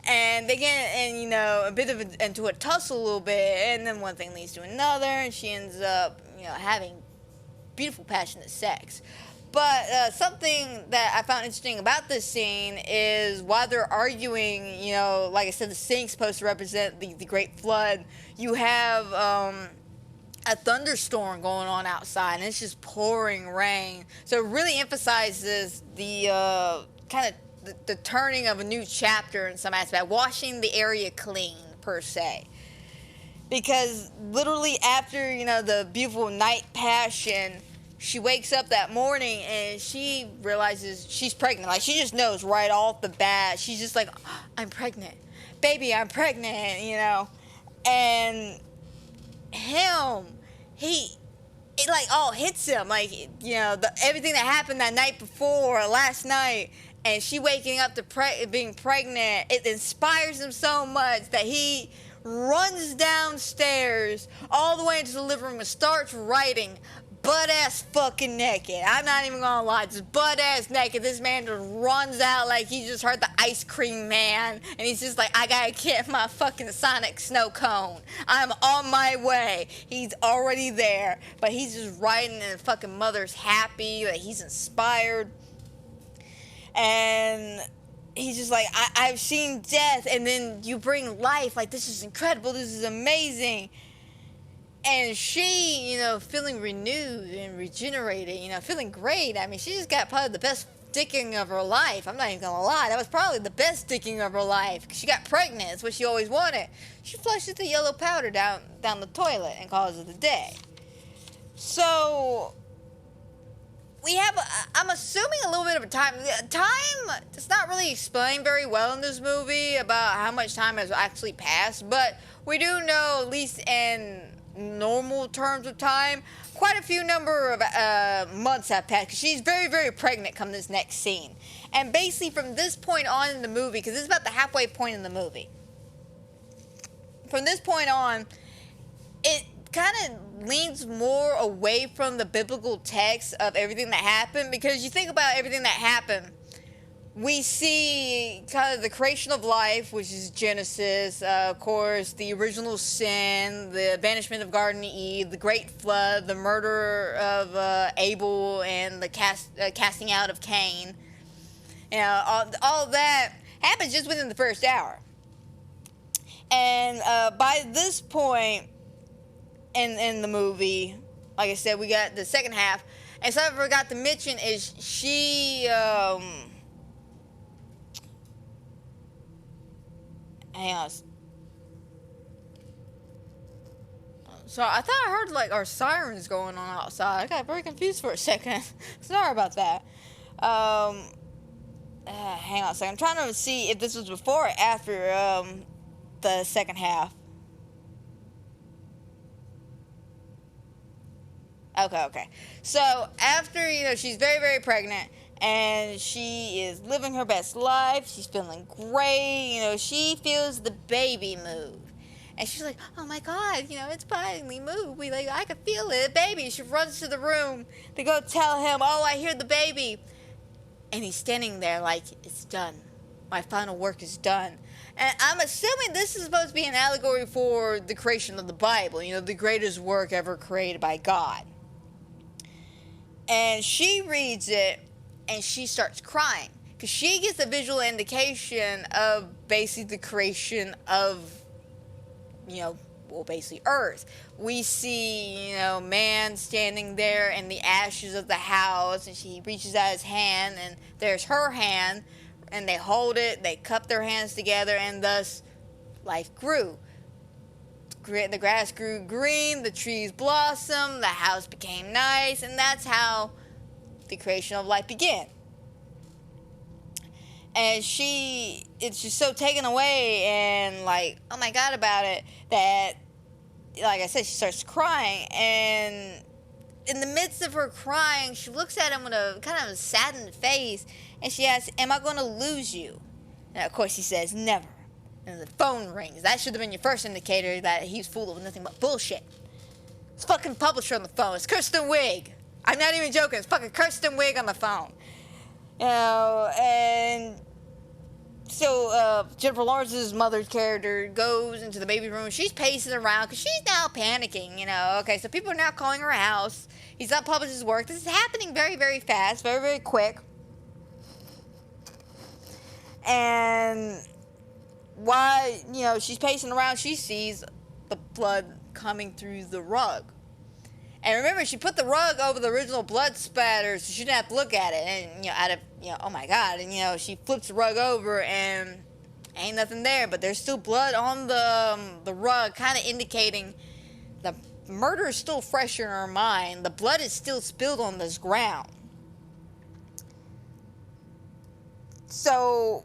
And they get you know, a bit of into a tussle a little bit. And then one thing leads to another. And she ends up, you know, having beautiful, passionate sex. But something that I found interesting about this scene is while they're arguing, you know, like I said, the sink's supposed to represent the Great Flood. You have a thunderstorm going on outside, and it's just pouring rain. So it really emphasizes the kind of the turning of a new chapter in some aspect, washing the area clean, per se. Because literally after, you know, the beautiful night passion, she wakes up that morning and she realizes she's pregnant. Like, she just knows right off the bat. She's just like, oh, I'm pregnant. Baby, I'm pregnant, you know. And him, it like all hits him. Like, you know, everything that happened that night before, or last night, and she waking up to being pregnant, it inspires him so much that he runs downstairs all the way into the living room and starts writing butt-ass fucking naked. I'm not even gonna lie, just butt-ass naked. This man just runs out like he just heard the Ice Cream Man, and he's just like, I gotta get my fucking Sonic snow cone. I'm on my way. He's already there, but he's just writing, and fucking Mother's happy, like he's inspired. And he's just like, I've seen death, and then you bring life. Like, this is incredible. This is amazing. And she, you know, feeling renewed and regenerated, you know, feeling great. I mean, she just got probably the best dicking of her life. I'm not even gonna lie. That was probably the best dicking of her life. She got pregnant. That's what she always wanted. She flushes the yellow powder down the toilet and calls it a day. So we have, I'm assuming, a little bit of a time. Time, it's not really explained very well in this movie about how much time has actually passed, but we do know, at least in normal terms of time, quite a few number of months have passed, because she's very, very pregnant come this next scene. And basically from this point on in the movie, because this is about the halfway point in the movie, from this point on, it kind of leans more away from the biblical text of everything that happened, because you think about everything that happened, we see kind of the creation of life, which is Genesis, of course, the original sin, the banishment of Garden of Eve, the Great Flood, the murder of Abel, and the casting out of Cain. You know, all that happens just within the first hour. And by this point in the movie, like I said, we got the second half. And something I forgot to mention is she... hang on. So I thought I heard like our sirens going on outside. I got very confused for a second. Sorry about that. Hang on a second. I'm trying to see if this was before or after the second half. Okay. So after, you know, she's very, very pregnant, and she is living her best life. She's feeling great. You know, she feels the baby move. And she's like, oh my God, you know, it's finally moved. I can feel it, baby. She runs to the room to go tell him, oh, I hear the baby. And he's standing there like, it's done. my final work is done. And I'm assuming this is supposed to be an allegory for the creation of the Bible, you know, the greatest work ever created by God. And she reads it, and she starts crying, because she gets a visual indication of basically the creation of, you know, well, basically Earth. We see, you know, man standing there in the ashes of the house, and she reaches out his hand, and there's her hand, and they hold it, they cup their hands together, and thus life grew. The grass grew green, the trees blossomed, the house became nice, and that's how the creation of life began. And it's just so taken away and like, oh my God about it, that, like I said, she starts crying. And in the midst of her crying, she looks at him with a kind of a saddened face, and she asks, am I going to lose you? And of course he says, never. And the phone rings. That should have been your first indicator that he's full of nothing but bullshit. It's fucking publisher on the phone. It's Kristen Wiig. I'm not even joking. It's fucking Kristen Wiig on the phone. You know, and so Jennifer Lawrence's mother's character goes into the baby room. She's pacing around because she's now panicking, you know. Okay, so people are now calling her house. He's not published his work. This is happening very, very fast, very, very quick. And while, you know, she's pacing around, she sees the blood coming through the rug. And remember, she put the rug over the original blood spatter, so she didn't have to look at it. And, you know, out of, you know, oh my God. And, you know, she flips the rug over and ain't nothing there. But there's still blood on the rug, kind of indicating the murder is still fresh in her mind. The blood is still spilled on this ground. So,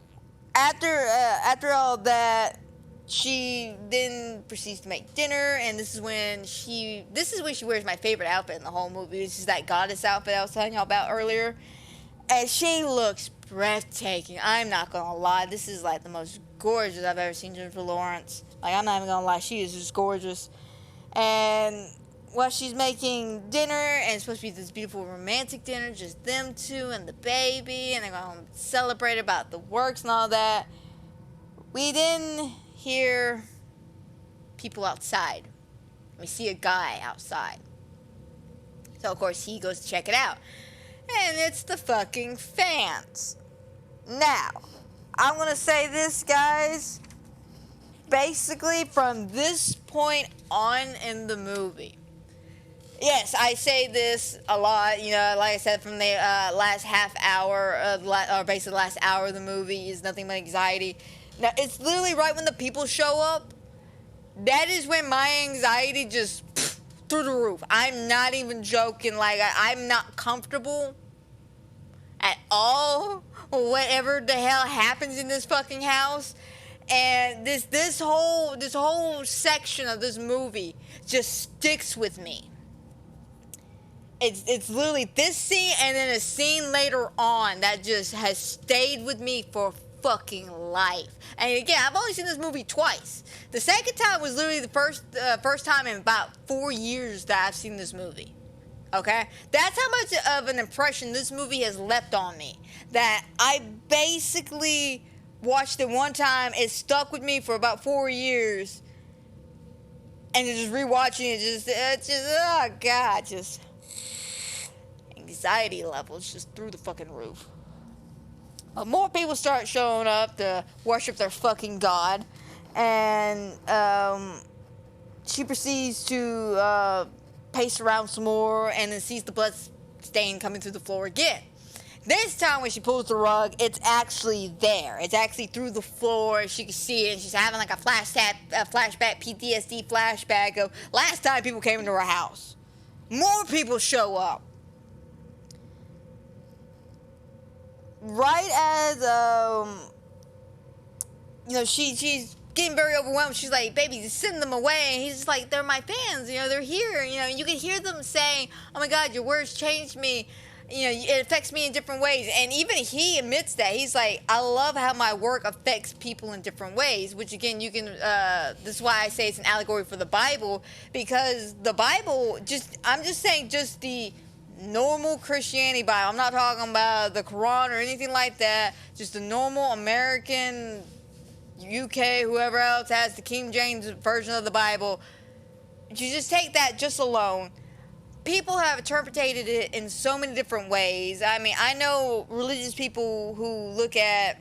after all that, she then proceeds to make dinner, and this is when she wears my favorite outfit in the whole movie. This is that goddess outfit I was telling y'all about earlier. And she looks breathtaking. I'm not gonna lie, this is like the most gorgeous I've ever seen Jennifer Lawrence. Like, I'm not even gonna lie, she is just gorgeous. And while she's making dinner, and it's supposed to be this beautiful romantic dinner, just them two and the baby, and they're gonna celebrate about the works and all that, we then hear people outside. We see a guy outside. So, of course, he goes to check it out. And it's the fucking fans. Now, I'm going to say this, guys. Basically, from this point on in the movie. Yes, I say this a lot. You know, like I said, from the last half hour, or basically the last hour of the movie is nothing but anxiety. Now, it's literally right when the people show up. That is when my anxiety just through the roof. I'm not even joking. Like, I'm not comfortable at all. Whatever the hell happens in this fucking house. And this whole section of this movie just sticks with me. It's literally this scene and then a scene later on that just has stayed with me for fucking life. And again, I've only seen this movie twice. The second time was literally the first time in about 4 years that I've seen this movie. Okay? That's how much of an impression this movie has left on me. That I basically watched it one time, it stuck with me for about 4 years. And just rewatching it, it's just, oh God, just anxiety levels just through the fucking roof. More people start showing up to worship their fucking god, and she proceeds to pace around some more, and then sees the blood stain coming through the floor again. This time when she pulls the rug, it's actually there. It's actually through the floor. She can see it, and she's having like a flashback, PTSD flashback of last time people came into her house. More people show up. Right as, you know, she's getting very overwhelmed. She's like, baby, just send them away. And he's just like, they're my fans, you know, they're here. You know, you can hear them saying, oh my God, your words changed me. You know, it affects me in different ways. And even he admits that. He's like, I love how my work affects people in different ways. Which, again, you can, this is why I say it's an allegory for the Bible. Because the Bible, I'm just saying, just the normal Christianity Bible. I'm not talking about the Quran or anything like that. Just the normal American, UK, whoever else has the King James version of the Bible. You just take that just alone. People have interpreted it in so many different ways. I mean, I know religious people who look at,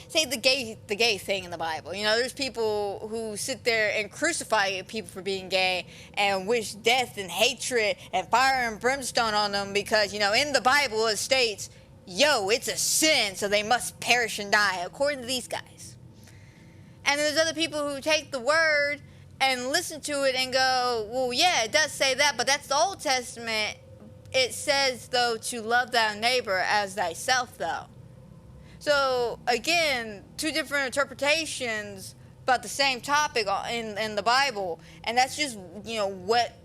say, the gay thing in the Bible. You know, there's people who sit there and crucify people for being gay and wish death and hatred and fire and brimstone on them because, you know, in the Bible it states, yo, it's a sin, so they must perish and die, according to these guys. And there's other people who take the word and listen to it and go, well, yeah, it does say that, but that's the Old Testament. It says, though, to love thy neighbor as thyself, though. So, again, two different interpretations about the same topic in the Bible. And that's just, you know, what,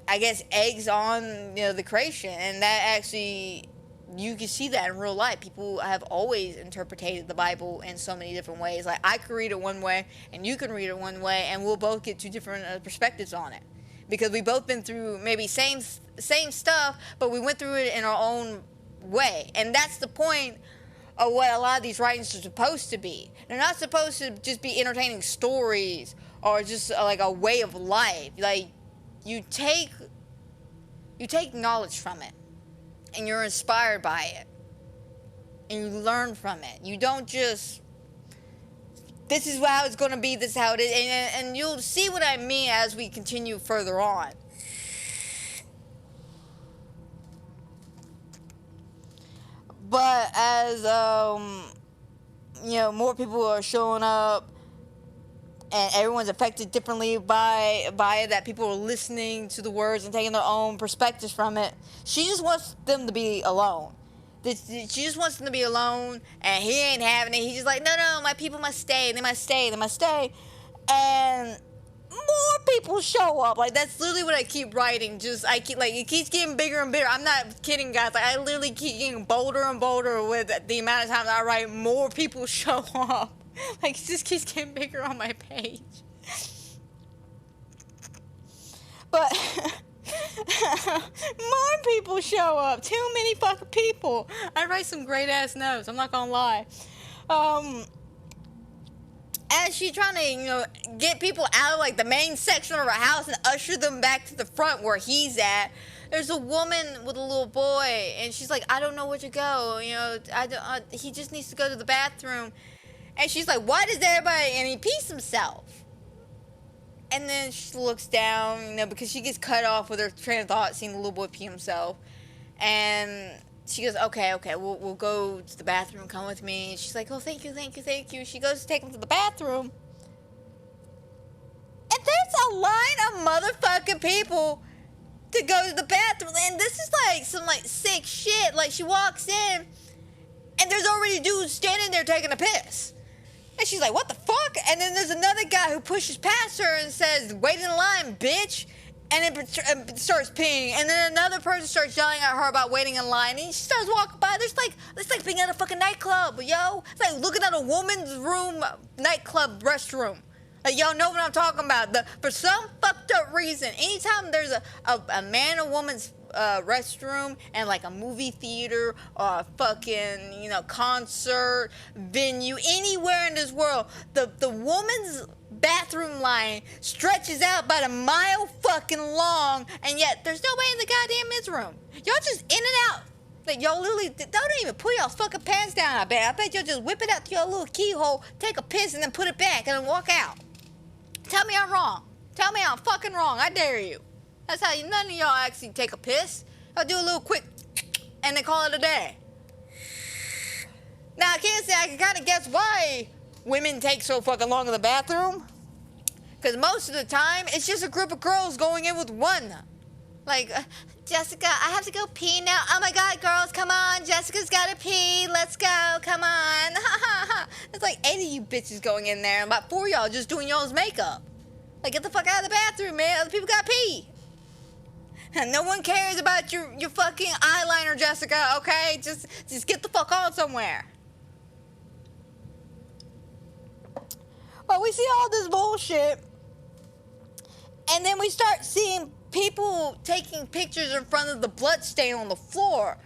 I guess, eggs on, you know, the creation. And that actually, you can see that in real life. People have always interpreted the Bible in so many different ways. Like, I could read it one way, and you can read it one way, and we'll both get two different perspectives on it. Because we've both been through maybe same stuff, but we went through it in our own way. And that's the point of what a lot of these writings are supposed to be. They're not supposed to just be entertaining stories or just like a way of life. Like, you take knowledge from it, and you're inspired by it, and you learn from it. You don't just, this is how it's going to be, this is how it is, and you'll see what I mean as we continue further on. But as, you know, more people are showing up, and everyone's affected differently by it, that people are listening to the words and taking their own perspectives from it, she just wants them to be alone. She just wants them to be alone, and he ain't having it. He's just like, no, my people must stay, they must stay, they must stay. And more people show up. Like, that's literally what I keep writing. It keeps getting bigger and bigger. I'm not kidding, guys. Like, I literally keep getting bolder and bolder with the amount of times I write. More people show up. Like, it just keeps getting bigger on my page. But more people show up. Too many fucking people. I write some great ass notes. I'm not gonna lie. As she's trying to, you know, get people out of, like, the main section of her house and usher them back to the front where he's at, there's a woman with a little boy, and she's like, I don't know where to go, you know, he just needs to go to the bathroom. And she's like, why does everybody, and he pees himself. And then she looks down, you know, because she gets cut off with her train of thought, seeing the little boy pee himself. And she goes, okay, we'll go to the bathroom, come with me. And she's like, oh, thank you. She goes to take him to the bathroom. And there's a line of motherfucking people to go to the bathroom. And this is like some like sick shit. Like, she walks in, and there's already dudes standing there taking a piss. And she's like, what the fuck? And then there's another guy who pushes past her and says, wait in line, bitch. And then starts peeing. And then another person starts yelling at her about waiting in line. And she starts walking by. It's like being at a fucking nightclub, yo. It's like looking at a woman's room, nightclub, restroom. Like, y'all know what I'm talking about. For some fucked up reason, anytime there's a man or woman's restroom and like a movie theater or a fucking, you know, concert venue anywhere in this world, the woman's bathroom line stretches out about a mile fucking long, and yet there's nobody in the goddamn men's room. Y'all just in and out. Like, y'all literally don't even put y'all's fucking pants down. I bet y'all just whip it out through your little keyhole, take a piss, and then put it back and then walk out. Tell me I'm wrong. Tell me I'm fucking wrong. I dare you. That's how none of y'all actually take a piss. I'll do a little quick and then call it a day. Now, I can't say I can kind of guess why women take so fucking long in the bathroom. Because most of the time, it's just a group of girls going in with one. Like, Jessica, I have to go pee now. Oh my God, girls, come on. Jessica's got to pee. Let's go. Come on. It's like 8 of you bitches going in there, and about 4 of y'all just doing y'all's makeup. Like, get the fuck out of the bathroom, man. Other people got to pee. And no one cares about your fucking eyeliner, Jessica, okay? Just get the fuck on somewhere. Well, we see all this bullshit, and then we start seeing people taking pictures in front of the blood stain on the floor.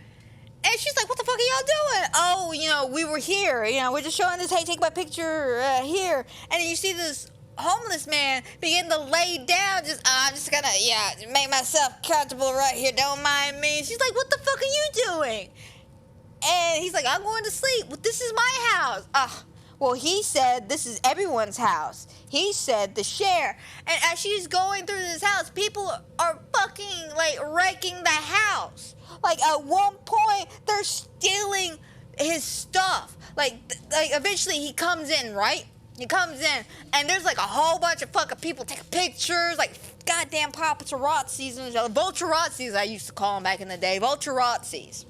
And she's like, what the fuck are y'all doing? Oh, we were here. We're just showing this, hey, take my picture here. And then you see this homeless man begin to lay down, I'm just gonna, make myself comfortable right here. Don't mind me. And she's like, what the fuck are you doing? And he's like, I'm going to sleep. Well, this is my house. Well, he said this is everyone's house. He said to share. And as she's going through this house, people are fucking, wrecking the house. At one point, they're stealing his stuff. Eventually he comes in, right? He comes in, and there's, a whole bunch of fucking people taking pictures, goddamn paparazzis and vulturazzis, I used to call them back in the day. Vulturazzis.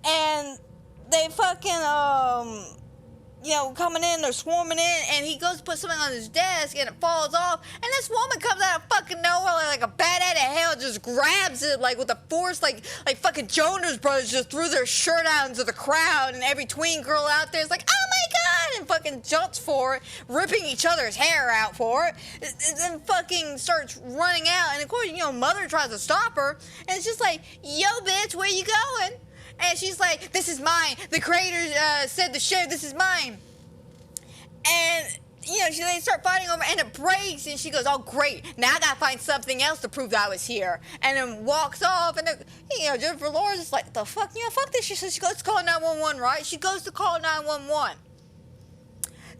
And they fucking, coming in, they're swarming in, and he goes to put something on his desk, and it falls off, and this woman comes out of fucking nowhere, like a bat out of hell, just grabs it, with a force, like fucking Jonas Brothers just threw their shirt out into the crowd, and every tween girl out there is like, oh my god, and fucking jumps for it, ripping each other's hair out for it, and then fucking starts running out, and of course, mother tries to stop her, and it's just like, yo bitch, where you going? And she's like, this is mine. The creator said to share, this is mine. And, they start fighting over it, and it breaks, and she goes, oh, great. Now I gotta find something else to prove that I was here. And then walks off, and, Jennifer Lawrence is like, the fuck? Fuck this shit. So she goes to call 911, right? She goes to call 911.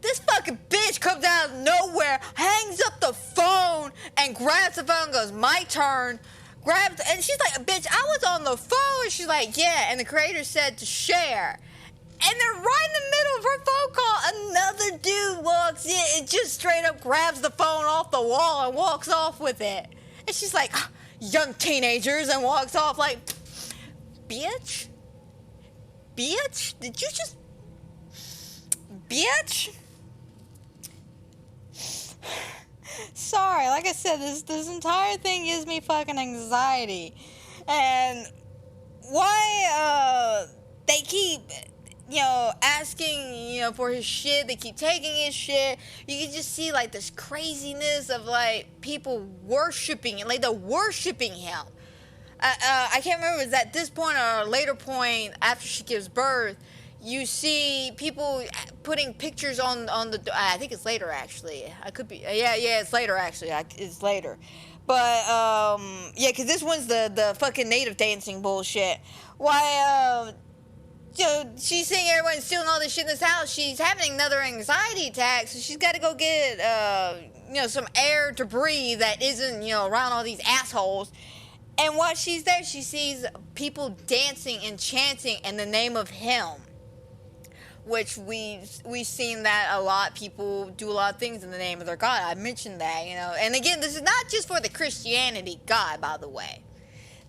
This fucking bitch comes out of nowhere, hangs up the phone, and grabs the phone and goes, my turn. And she's like, bitch, I was on the phone. And she's like, yeah. And the creator said to share. And then right in the middle of her phone call, another dude walks in and just straight up grabs the phone off the wall and walks off with it. And she's like, young teenagers, and walks off like, bitch? Bitch? Did you just... Bitch? Sorry, like I said, this entire thing gives me fucking anxiety. And why they keep, asking, for his shit, they keep taking his shit. You can just see, this craziness of, people worshiping, they're worshiping him. I can't remember if it was at this point or a later point after she gives birth. You see people putting pictures on the... I think it's later, actually. I could be... Yeah, it's later, actually. It's later. But, because this one's the fucking native dancing bullshit. Why, she's seeing everyone stealing all this shit in this house. She's having another anxiety attack, so she's got to go get, some air to breathe that isn't, around all these assholes. And while she's there, she sees people dancing and chanting in the name of him. Which we've seen that a lot. People do a lot of things in the name of their God. I mentioned that, And again, this is not just for the Christianity God, by the way.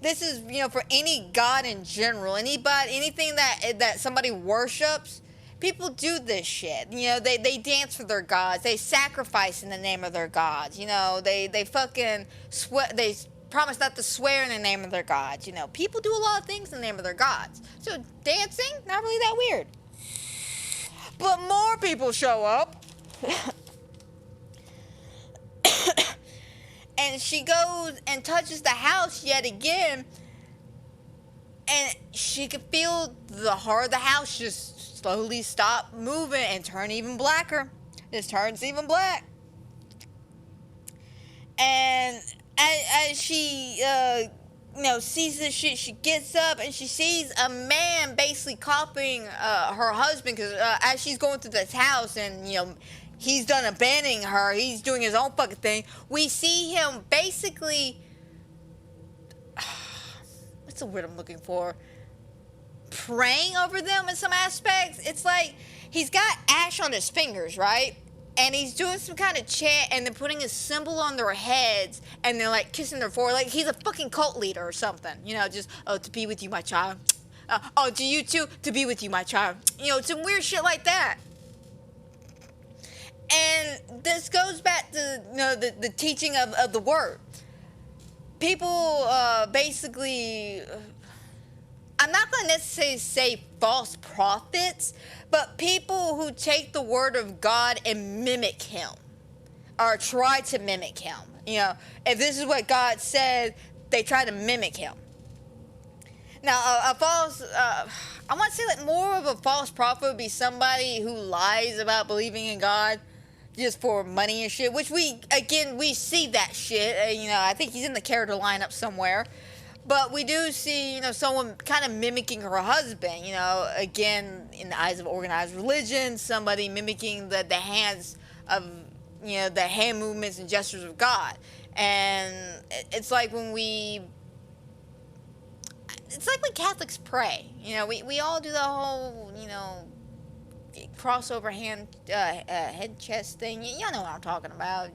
This is, for any God in general. Anything that somebody worships, people do this shit. They dance for their gods. They sacrifice in the name of their gods. They fucking sweat. They promise not to swear in the name of their gods. People do a lot of things in the name of their gods. So dancing, not really that weird. But more people show up. And she goes and touches the house yet again. And she could feel the heart of the house just slowly stop moving and turn even blacker. Just turns even black. And as she sees this shit, she gets up and she sees a man basically copying her husband, because as she's going through this house and he's done abandoning her, he's doing his own fucking thing. We see him basically, what's the word I'm looking for, praying over them in some aspects. It's like he's got ash on his fingers, right? And he's doing some kind of chant, and they're putting a symbol on their heads, and they're kissing their forehead, he's a fucking cult leader or something. Just, to be with you, my child. To you too, to be with you, my child. Some weird shit like that. And this goes back to, the teaching of the word. People, basically... I'm not going to necessarily say false prophets, but people who take the word of God and mimic him, or try to mimic him. You know, if this is what God said, they try to mimic him. Now, a false, I want to say like more of a false prophet would be somebody who lies about believing in God just for money and shit, which we see that shit. You know, I think he's in the character lineup somewhere. But we do see, you know, someone kind of mimicking her husband, you know, again, in the eyes of organized religion, somebody mimicking the hands of, you know, the hand movements and gestures of God. And it's like when Catholics pray, you know, we all do the whole, you know, crossover head chest thing. Y'all know what I'm talking about.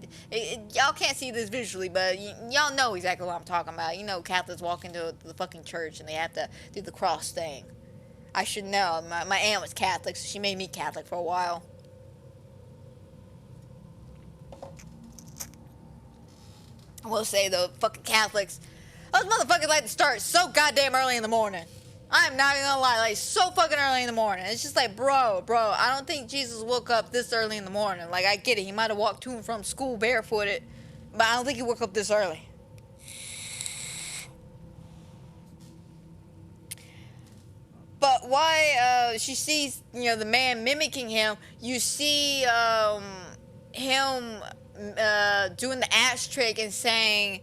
Y'all can't see this visually, but y'all know exactly what I'm talking about. You know, Catholics walk into the fucking church and they have to do the cross thing. I should know. My aunt was Catholic, so she made me Catholic for a while. I will say though, fucking Catholics, those motherfuckers like to start so goddamn early in the morning. I'm not even gonna lie, like so fucking early in the morning. It's just like, bro, I don't think Jesus woke up this early in the morning. Like, I get it, he might have walked to and from school barefooted, but I don't think he woke up this early. But why she sees, you know, the man mimicking him, you see him doing the axe trick and saying,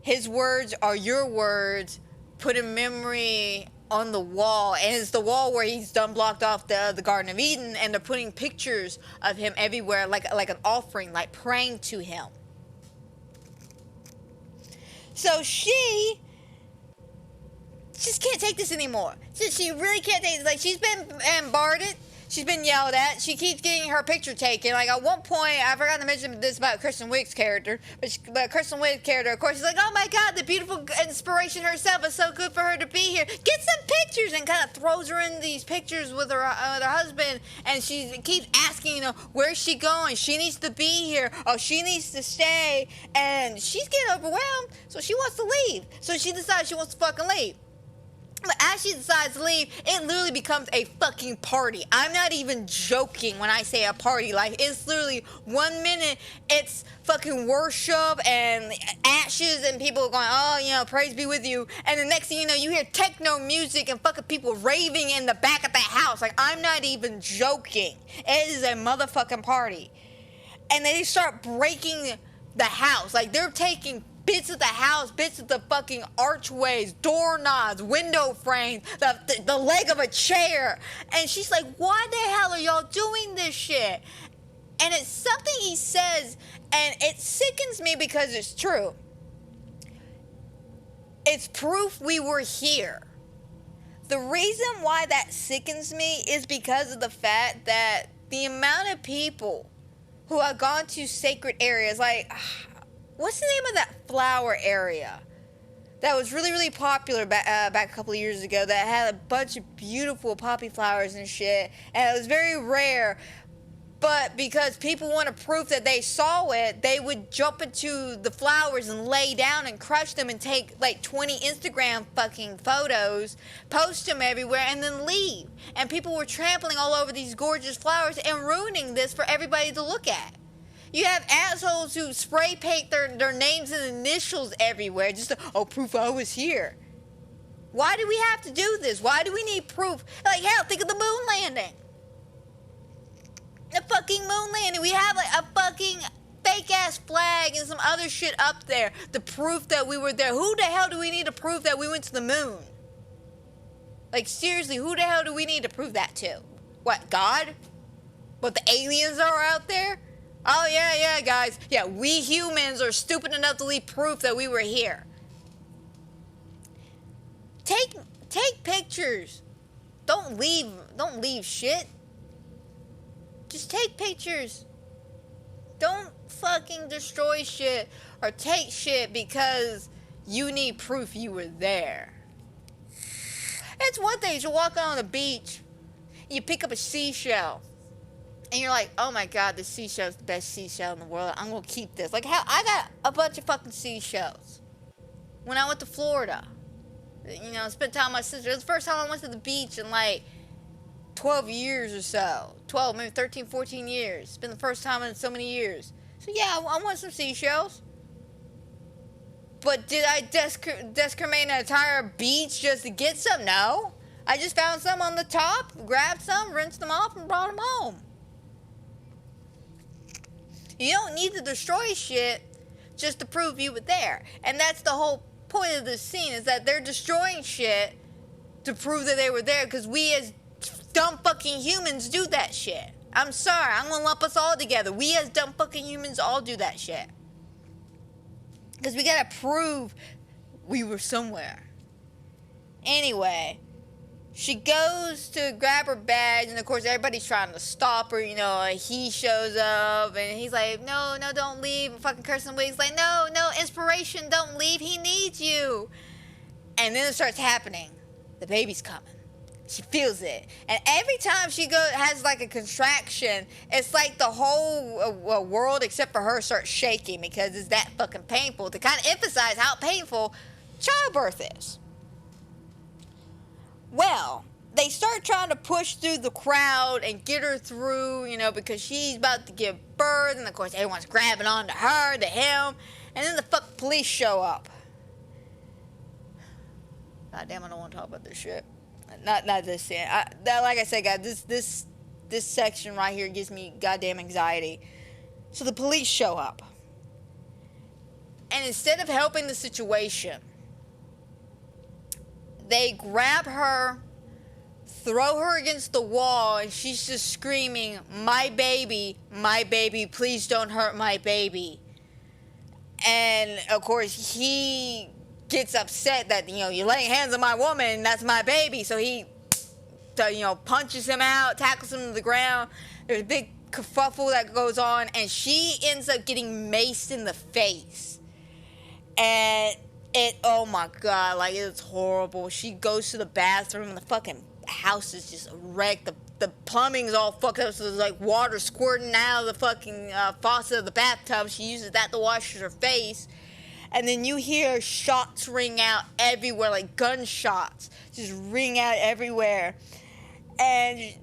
his words are your words, put a memory on the wall. And it's the wall where he's done blocked off the Garden of Eden, and they're putting pictures of him everywhere, like an offering, like praying to him. So she just can't take this anymore. She really can't take this. Like, she's been bombarded. She's been yelled at. She keeps getting her picture taken. Like, at one point, I forgot to mention this about Kristen Wiig's character, but Kristen Wiig's character, of course, she's like, oh my god, the beautiful inspiration herself. It's so good for her to be here. Get some pictures, and kind of throws her in these pictures with her husband, and she keeps asking, you know, where's she going? She needs to be here. Oh, she needs to stay. And she's getting overwhelmed, so she wants to leave. So she decides she wants to fucking leave. But as she decides to leave, it literally becomes a fucking party. I'm not even joking when I say a party. Like, it's literally 1 minute, it's fucking worship and ashes and people going, oh, you know, praise be with you. And the next thing you know, you hear techno music and fucking people raving in the back of the house. Like, I'm not even joking. It is a motherfucking party. And they start breaking the house. Like, they're taking bits of the house, bits of the fucking archways, doorknobs, window frames, the leg of a chair. And she's like, why the hell are y'all doing this shit? And it's something he says, and it sickens me because it's true. It's proof we were here. The reason why that sickens me is because of the fact that the amount of people who have gone to sacred areas, like, what's the name of that flower area that was really, really popular back a couple of years ago, that had a bunch of beautiful poppy flowers and shit, and it was very rare, but because people wanted proof that they saw it, they would jump into the flowers and lay down and crush them and take like 20 Instagram fucking photos, post them everywhere, and then leave. And people were trampling all over these gorgeous flowers and ruining this for everybody to look at. You have assholes who spray paint their names and initials everywhere just to, oh, proof I was here. Why do we have to do this? Why do we need proof? Like, hell, think of the moon landing. The fucking moon landing. We have like a fucking fake-ass flag and some other shit up there. The proof that we were there. Who the hell do we need to prove that we went to the moon? Like, seriously, who the hell do we need to prove that to? What, God? What, the aliens are out there? Oh, yeah, guys. Yeah, we humans are stupid enough to leave proof that we were here. Take pictures. Don't leave shit. Just take pictures. Don't fucking destroy shit or take shit because you need proof you were there. It's one thing, you're walking on the beach, you pick up a seashell. And you're like, oh my god, this seashell's the best seashell in the world. I'm gonna keep this. Like, hell, I got a bunch of fucking seashells. When I went to Florida, you know, spent time with my sister. It was the first time I went to the beach in like 12 years or so. 12, maybe 13, 14 years. It's been the first time in so many years. So yeah, I want some seashells. But did I desecrate an entire beach just to get some? No. I just found some on the top, grabbed some, rinsed them off, and brought them home. You don't need to destroy shit just to prove you were there. And that's the whole point of this scene, is that they're destroying shit to prove that they were there, because we as dumb fucking humans do that shit. I'm sorry, I'm gonna lump us all together. We as dumb fucking humans all do that shit. Because we gotta prove we were somewhere. Anyway, she goes to grab her badge, and of course everybody's trying to stop her. You know, he shows up, and he's like, no, don't leave. And fucking cursing Wig's like, no, inspiration, don't leave. He needs you. And then it starts happening. The baby's coming. She feels it. And every time she has like a contraction, it's like the whole world except for her starts shaking, because it's that fucking painful, to kind of emphasize how painful childbirth is. Well, they start trying to push through the crowd and get her through, you know, because she's about to give birth, and of course everyone's grabbing onto her, to him, and then the fuck police show up. God damn, I don't want to talk about this shit. Not this scene. Like I said, guys, this section right here gives me goddamn anxiety. So the police show up, and instead of helping the situation, they grab her, throw her against the wall, and she's just screaming, my baby, please don't hurt my baby. And of course he gets upset that, you know, you're laying hands on my woman, that's my baby. So he, you know, punches him out, tackles him to the ground. There's a big kerfuffle that goes on, and she ends up getting maced in the face. And oh my god, like, it's horrible. She goes to the bathroom, and the fucking house is just wrecked. The plumbing's all fucked up, so there's like water squirting out of the fucking faucet of the bathtub. She uses that to wash her face. And then you hear shots ring out everywhere, like gunshots just ring out everywhere. And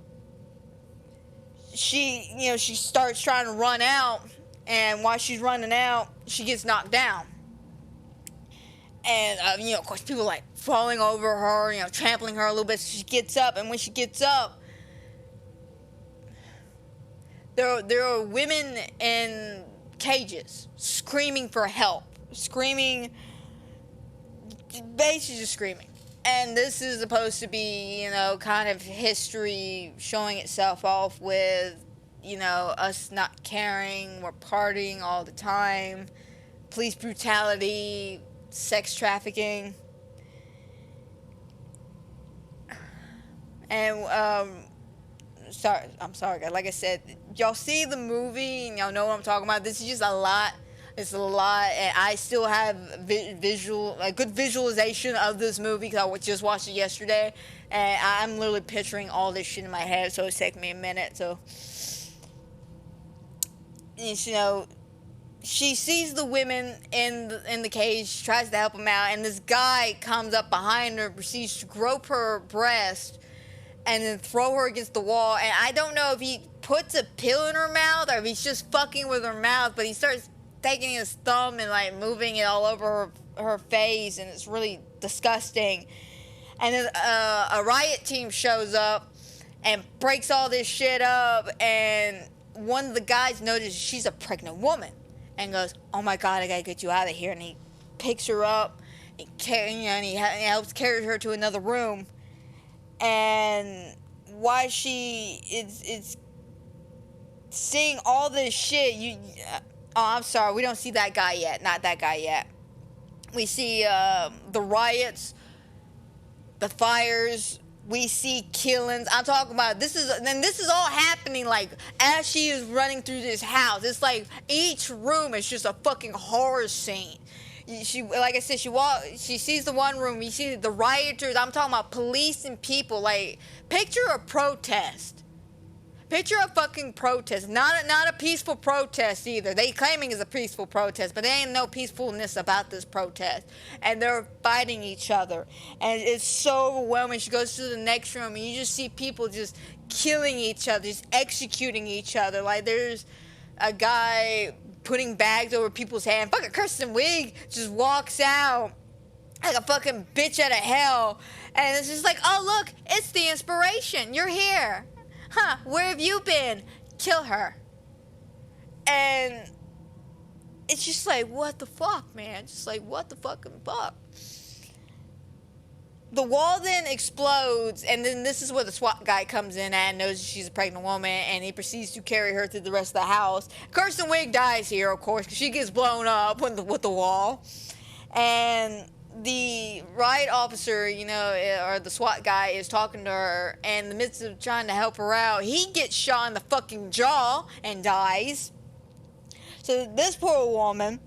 she, you know, she starts trying to run out, and while she's running out, she gets knocked down. And, you know, of course, people like falling over her, you know, trampling her a little bit. So she gets up, and when she gets up, there are women in cages screaming for help. Screaming, basically just screaming. And this is supposed to be, you know, kind of history showing itself off with, you know, us not caring, we're partying all the time, police brutality, sex trafficking. And, I'm sorry, guys. Like I said, y'all see the movie and y'all know what I'm talking about. This is just a lot. It's a lot, and I still have a good visualization of this movie, because I just watched it yesterday, and I'm literally picturing all this shit in my head, so it's taking me a minute. So, you know, she sees the women in the cage, tries to help them out, and this guy comes up behind her, proceeds to grope her breast, and then throw her against the wall. And I don't know if he puts a pill in her mouth or if he's just fucking with her mouth, but he starts taking his thumb and like moving it all over her face, and it's really disgusting. And then a riot team shows up and breaks all this shit up, and one of the guys notices she's a pregnant woman and goes, oh my god, I gotta get you out of here. And he picks her up and, he helps carry her to another room. And while she is seeing all this shit, I'm sorry, we don't see that guy yet. Not that guy yet. We see the riots, the fires. We see killings. I'm talking about this is all happening like as she is running through this house. It's like each room is just a fucking horror scene. She, like I said, she sees the one room. You see the rioters. I'm talking about police and people. Like, picture a protest. Picture a fucking protest. Not a peaceful protest either. They claiming it's a peaceful protest, but there ain't no peacefulness about this protest. And they're fighting each other. And it's so overwhelming. She goes to the next room, and you just see people just killing each other, just executing each other. Like, there's a guy putting bags over people's hands. Fucking Kristen Wiig just walks out like a fucking bitch out of hell. And it's just like, oh, look, it's the inspiration. You're here. Huh, where have you been? Kill her. And it's just like, what the fuck, man? Just like, what the fucking fuck? The wall then explodes, and then this is where the SWAT guy comes in and knows she's a pregnant woman, and he proceeds to carry her through the rest of the house. Kirsten Wiig dies here, of course, because she gets blown up with the wall. And the riot officer, you know, or the SWAT guy is talking to her, and in the midst of trying to help her out, he gets shot in the fucking jaw and dies. So this poor woman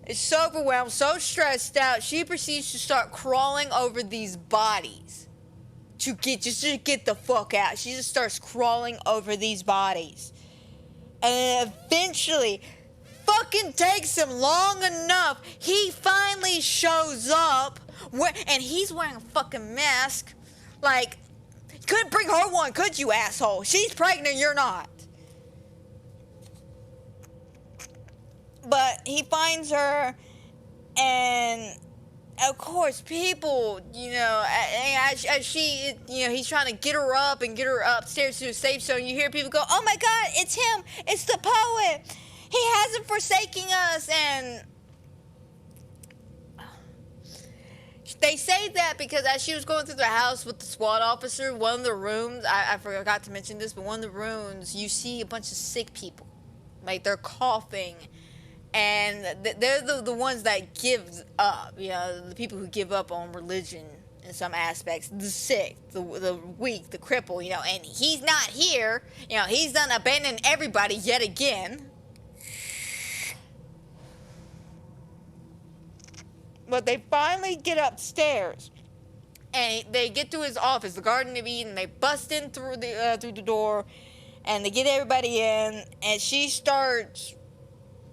is so overwhelmed, so stressed out, she proceeds to start crawling over these bodies to get the fuck out. She just starts crawling over these bodies. And eventually, fucking takes him long enough, he finally shows up, and he's wearing a fucking mask. Like, you couldn't bring her one, could you, asshole? She's pregnant, you're not. But he finds her, and of course, people, you know, as she, you know, he's trying to get her up and get her upstairs to a safe zone. You hear people go, oh my God, it's him, it's the poet. He hasn't forsaken us. And they say that because as she was going through the house with the SWAT officer, one of the rooms, I forgot to mention this, but one of the rooms, you see a bunch of sick people. Like, they're coughing. And they're the ones that give up, you know, the people who give up on religion in some aspects. The sick, the weak, the crippled, you know, and he's not here. You know, he's done abandoned everybody yet again. But they finally get upstairs, and they get to his office, the Garden of Eden. They bust in through the door, and they get everybody in, and she starts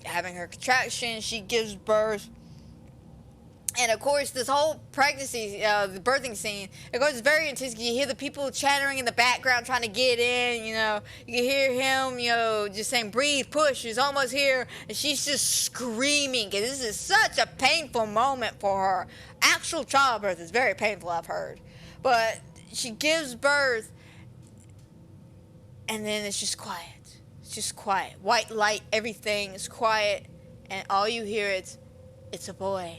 having her contraction. She gives birth, and of course this whole pregnancy, the birthing scene, of course, it's very intense. You hear the people chattering in the background trying to get in, you know, you can hear him, you know, just saying breathe, push, he's almost here, and she's just screaming, because this is such a painful moment for her. Actual childbirth is very painful, I've heard, but she gives birth, and then it's just quiet. It's just quiet. White light, everything is quiet, and all you hear is, it's a boy.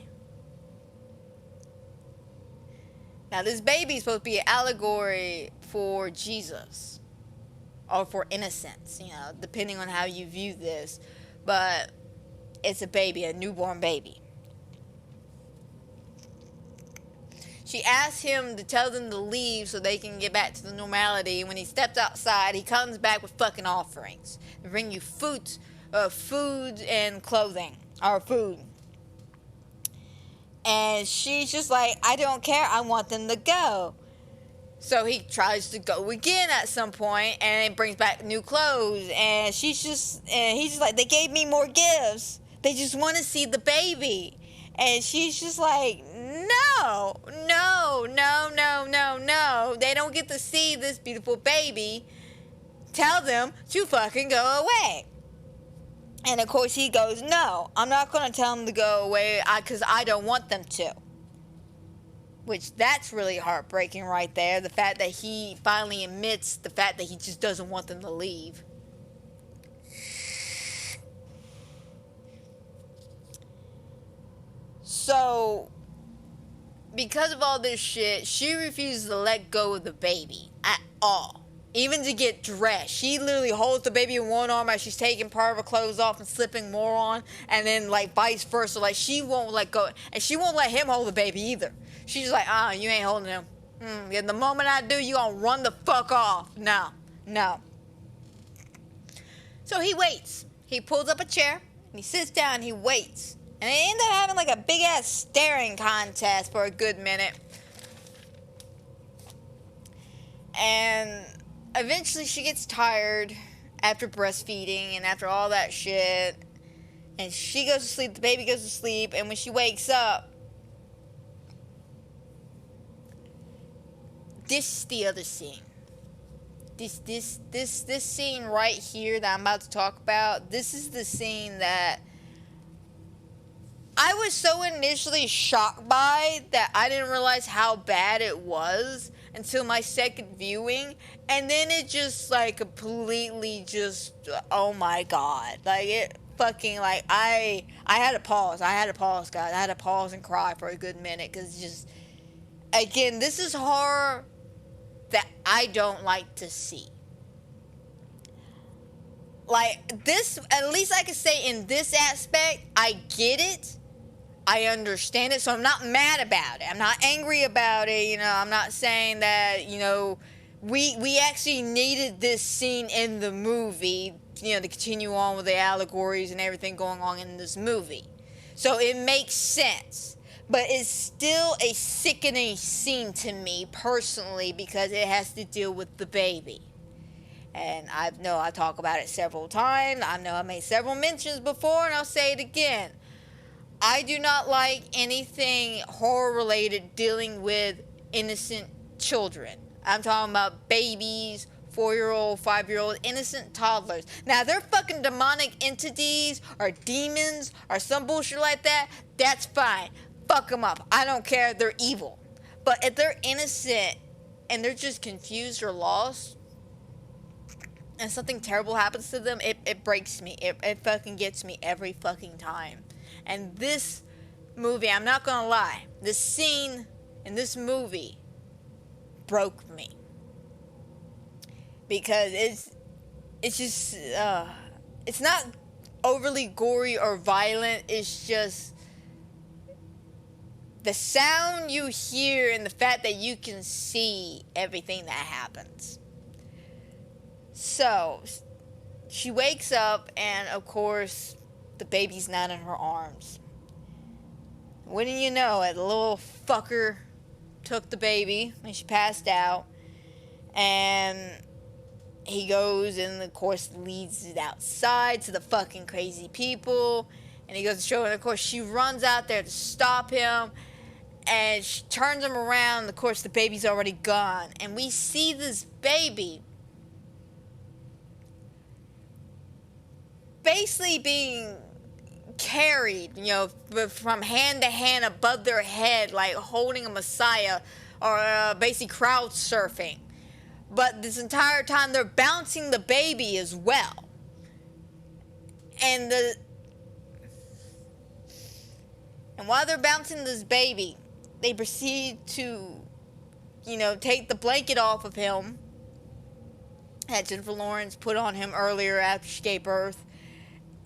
Now, this baby is supposed to be an allegory for Jesus, or for innocence, you know, depending on how you view this, but it's a baby, a newborn baby. She asks him to tell them to leave so they can get back to the normality. When he steps outside, he comes back with fucking offerings. They bring you food and clothing, or food. And she's just like, I don't care, I want them to go. So he tries to go again at some point, and it brings back new clothes. And he's just like, they gave me more gifts. They just want to see the baby. And she's just like, no. They don't get to see this beautiful baby. Tell them to fucking go away. And of course he goes, no, I'm not going to tell them to go away because I don't want them to. Which, that's really heartbreaking right there. The fact that he finally admits the fact that he just doesn't want them to leave. So, because of all this shit, she refuses to let go of the baby at all. Even to get dressed. She literally holds the baby in one arm as she's taking part of her clothes off and slipping more on. And then, like, vice versa. Like, she won't let go. And she won't let him hold the baby either. She's just like, you ain't holding him. And the moment I do, you gonna run the fuck off. No. So he waits. He pulls up a chair. And he sits down and he waits. And they end up having like a big ass staring contest for a good minute. And eventually she gets tired after breastfeeding and after all that shit. And she goes to sleep, the baby goes to sleep, and when she wakes up, this is the other scene. this scene right here that I'm about to talk about, this is the scene that I was so initially shocked by that I didn't realize how bad it was until my second viewing, and then it just like completely just, oh my god, like it fucking, like I had to pause, guys, I had to pause and cry for a good minute, because just, again, this is horror that I don't like to see. Like, this, at least I can say in this aspect, I get it. I understand it, so I'm not mad about it. I'm not angry about it, you know. I'm not saying that, you know, we actually needed this scene in the movie, you know, to continue on with the allegories and everything going on in this movie. So it makes sense. But it's still a sickening scene to me, personally, because it has to deal with the baby. And I know I talk about it several times. I know I made several mentions before, and I'll say it again. I do not like anything horror-related dealing with innocent children. I'm talking about babies, 4-year-old, 5-year-old, innocent toddlers. Now, they're fucking demonic entities or demons or some bullshit like that, that's fine. Fuck them up. I don't care. They're evil. But if they're innocent and they're just confused or lost, and something terrible happens to them, it breaks me. It fucking gets me every fucking time. And this movie, I'm not gonna lie, this scene in this movie broke me. Because it's just, it's not overly gory or violent, it's just the sound you hear and the fact that you can see everything that happens. So, she wakes up and, of course, the baby's not in her arms. Wouldn't you know it, the little fucker took the baby and she passed out. And he goes and, of course, leads it outside to the fucking crazy people. And he goes to show her, and, of course, she runs out there to stop him. And she turns him around. And, of course, the baby's already gone. And we see this baby basically being carried, you know, from hand to hand above their head, like holding a messiah, or basically crowd surfing. But this entire time they're bouncing the baby as well. And while they're bouncing this baby, they proceed to, you know, take the blanket off of him that Jennifer Lawrence put on him earlier after she gave birth.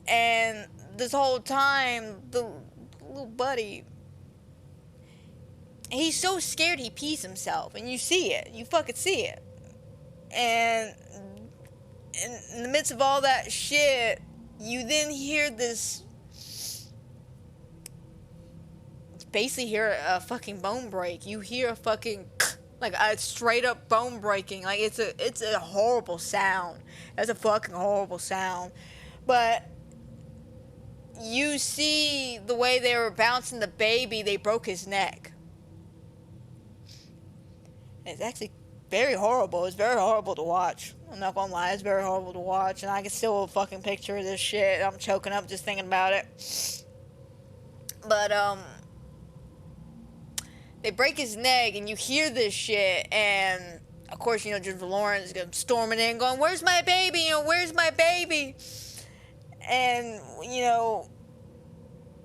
And this whole time, the little buddy, he's so scared he pees himself. And you see it. You fucking see it. And in the midst of all that shit, you then hear this, basically hear a fucking bone break. You hear a fucking, like a straight up bone breaking. Like it's a horrible sound. That's a fucking horrible sound. But you see the way they were bouncing the baby, they broke his neck. And it's actually very horrible. It's very horrible to watch. I'm not gonna lie, it's very horrible to watch. And I can still fucking picture this shit. I'm choking up just thinking about it. But, they break his neck, and you hear this shit, and of course, you know, Jennifer Lawrence is storming in, going, "Where's my baby? You know, where's my baby?" And, you know,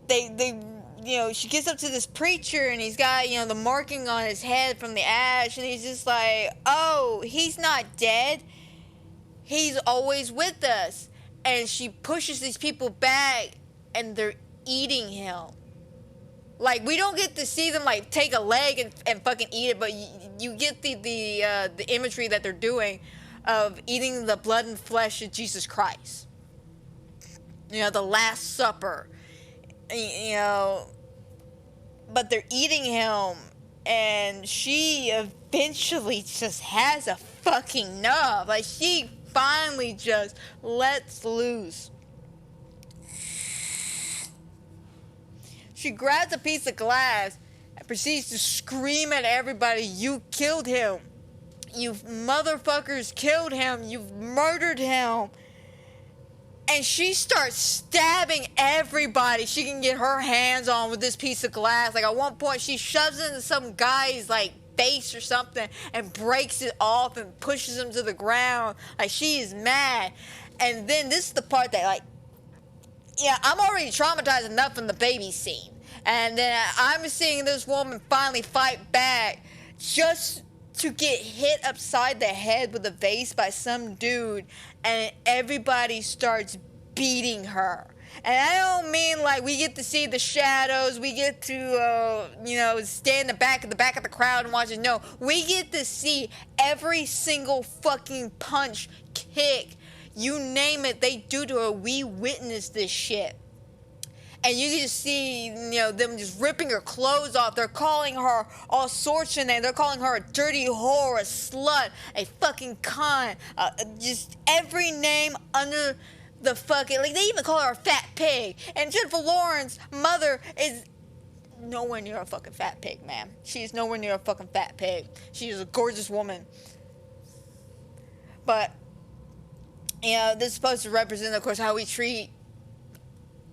you know, she gets up to this preacher, and he's got, you know, the marking on his head from the ash, and he's just like, "Oh, he's not dead. He's always with us." And she pushes these people back, and they're eating him. Like, we don't get to see them, like, take a leg and fucking eat it, but you get the imagery that they're doing of eating the blood and flesh of Jesus Christ. You know, the Last Supper. You know, but they're eating him, and she eventually just has a fucking nub. Like, she finally just lets loose. She grabs a piece of glass and proceeds to scream at everybody, "You killed him. you've motherfuckers killed him. You've murdered him. And she starts stabbing everybody she can get her hands on with this piece of glass. Like, at one point, she shoves it into some guy's, like, face or something and breaks it off and pushes him to the ground. Like, she is mad. And then this is the part that, like, yeah, I'm already traumatized enough from the baby scene. And then I'm seeing this woman finally fight back just to get hit upside the head with a vase by some dude, and everybody starts beating her. And I don't mean like we get to see the shadows, we get to, stand in the back of the crowd and watch it. No, we get to see every single fucking punch, kick, you name it, they do to her. We witness this shit. And you can just see, them just ripping her clothes off. They're calling her all sorts of names. They're calling her a dirty whore, a slut, a fucking cunt. Just every name under the fucking... Like, they even call her a fat pig. And Jennifer Lawrence's mother is nowhere near a fucking fat pig, man. She is nowhere near a fucking fat pig. She is a gorgeous woman. But, this is supposed to represent, of course, how we treat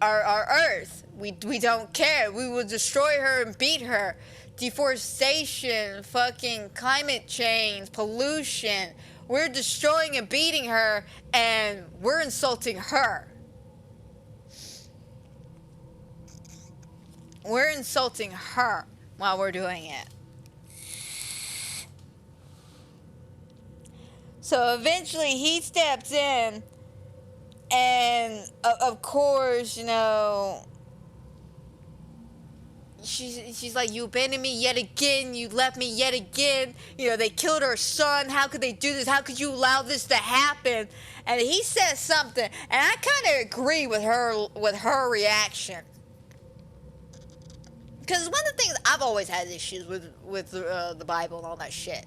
our earth. We don't care. We will destroy her and beat her. Deforestation, fucking climate change, pollution. We're destroying and beating her, and we're insulting her. We're insulting her while we're doing it. So eventually he steps in, and of course, she's like, you abandoned me yet again, you left me yet again, they killed her son, how could they do this, how could you allow this to happen? And he says something, and I kind of agree with her reaction. Because one of the things I've always had issues with the Bible and all that shit.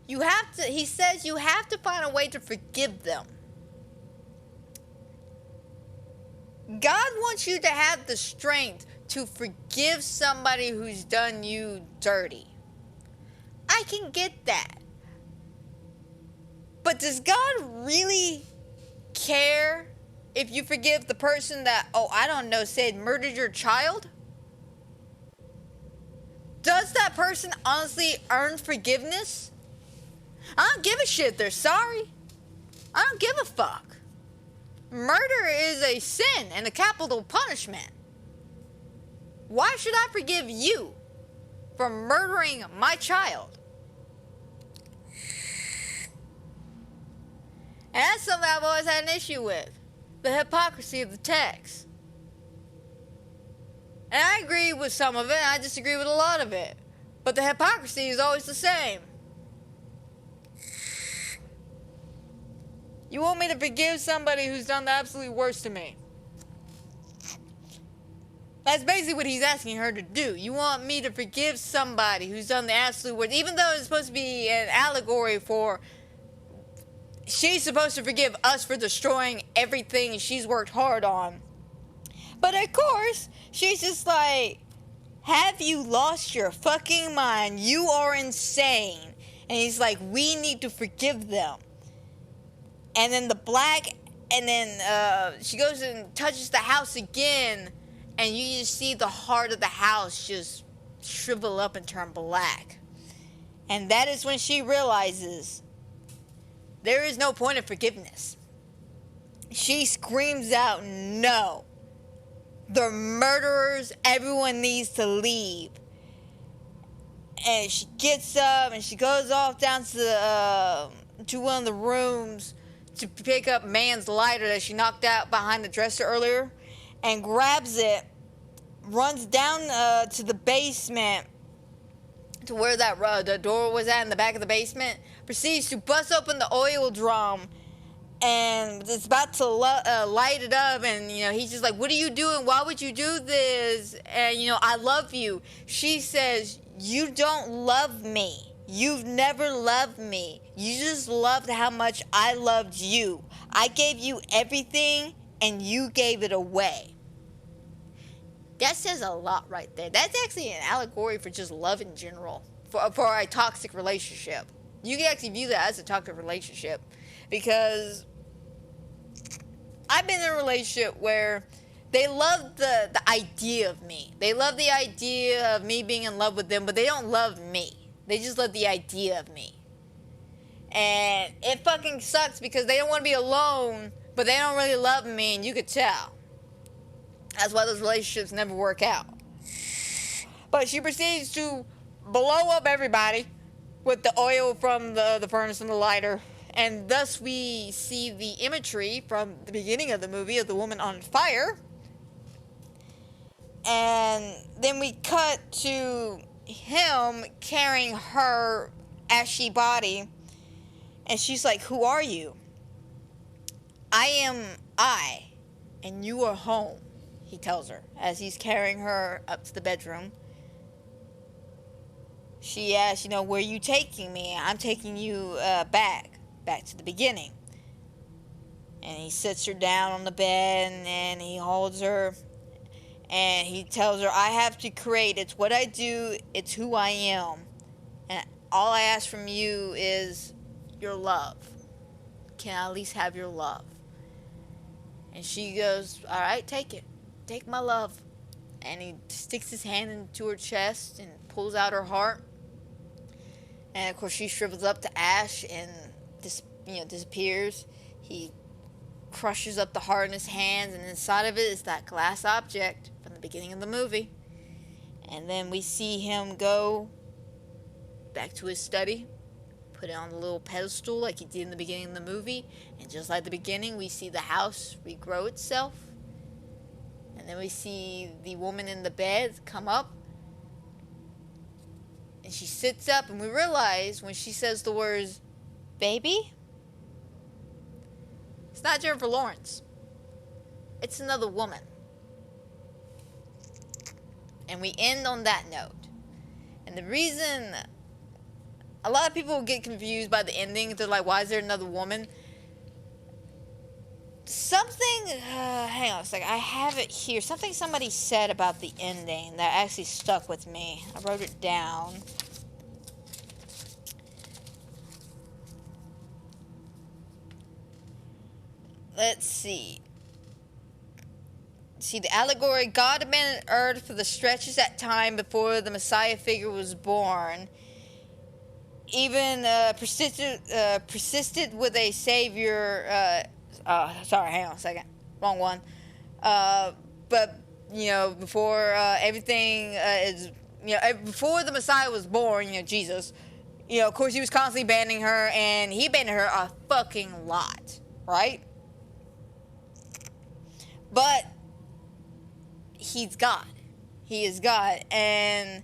He says you have to find a way to forgive them. God wants you to have the strength to forgive somebody who's done you dirty. I can get that. But does God really care if you forgive the person that, said murdered your child? Does that person honestly earn forgiveness? I don't give a shit they're sorry. I don't give a fuck. Murder is a sin and a capital punishment. Why should I forgive you for murdering my child? And that's something I've always had an issue with. The hypocrisy of the text. And I agree with some of it, and I disagree with a lot of it. But the hypocrisy is always the same. You want me to forgive somebody who's done the absolute worst to me? That's basically what he's asking her to do. You want me to forgive somebody who's done the absolute worst, even though it's supposed to be an allegory for she's supposed to forgive us for destroying everything she's worked hard on. But of course, she's just like, have you lost your fucking mind? You are insane. And he's like, we need to forgive them. And then she goes and touches the house again, and you just see the heart of the house just shrivel up and turn black. And that is when she realizes there is no point of forgiveness. She screams out, no. The murderers, everyone needs to leave. And she gets up and she goes off down to one of the rooms to pick up Man's lighter that she knocked out behind the dresser earlier, and grabs it, runs down to the basement, to where the door was at in the back of the basement, proceeds to bust open the oil drum, and it's about to light it up, and he's just like, what are you doing? Why would you do this? And I love you. She says, you don't love me. You've never loved me. You just loved how much I loved you. I gave you everything, and you gave it away. That says a lot right there. That's actually an allegory for just love in general, for a toxic relationship. You can actually view that as a toxic relationship, because I've been in a relationship where they love the idea of me. They love the idea of me being in love with them, but they don't love me. They just love the idea of me. And it fucking sucks because they don't want to be alone, but they don't really love me, and you could tell. That's why those relationships never work out. But she proceeds to blow up everybody with the oil from the furnace and the lighter. And thus we see the imagery from the beginning of the movie of the woman on fire. And then we cut to him carrying her ashy body. And she's like, "Who are you?" "I am I, and you are home," he tells her as he's carrying her up to the bedroom. She asks, "Where are you taking me?" "I'm taking you back to the beginning." And he sits her down on the bed and he holds her and he tells her, "I have to create. It's what I do. It's who I am. And all I ask from you is your love. Can I at least have your love?" And she goes, "All right, take it. Take my love." And he sticks his hand into her chest and pulls out her heart. And of course she shrivels up to ash and disappears. He crushes up the heart in his hands, and inside of it is that glass object from the beginning of the movie. And then we see him go back to his study, put it on the little pedestal like he did in the beginning of the movie. And just like the beginning, we see the house regrow itself. And then we see the woman in the bed come up. And she sits up, and we realize when she says the words, "baby," it's not Jennifer Lawrence. It's another woman. And we end on that note. And the reason a lot of people get confused by the ending, they're like, "Why is there another woman?" Hang on a second, I have it here. Something somebody said about the ending that actually stuck with me. I wrote it down. Let's see. The allegory: God abandoned earth for the stretches that time before the Messiah figure was born. Even persisted with a savior. Sorry, hang on a second. Wrong one. But before everything is, before the Messiah was born, Jesus, of course he was constantly abandoning her, and he abandoned her a fucking lot, right? But he's God. He is God, and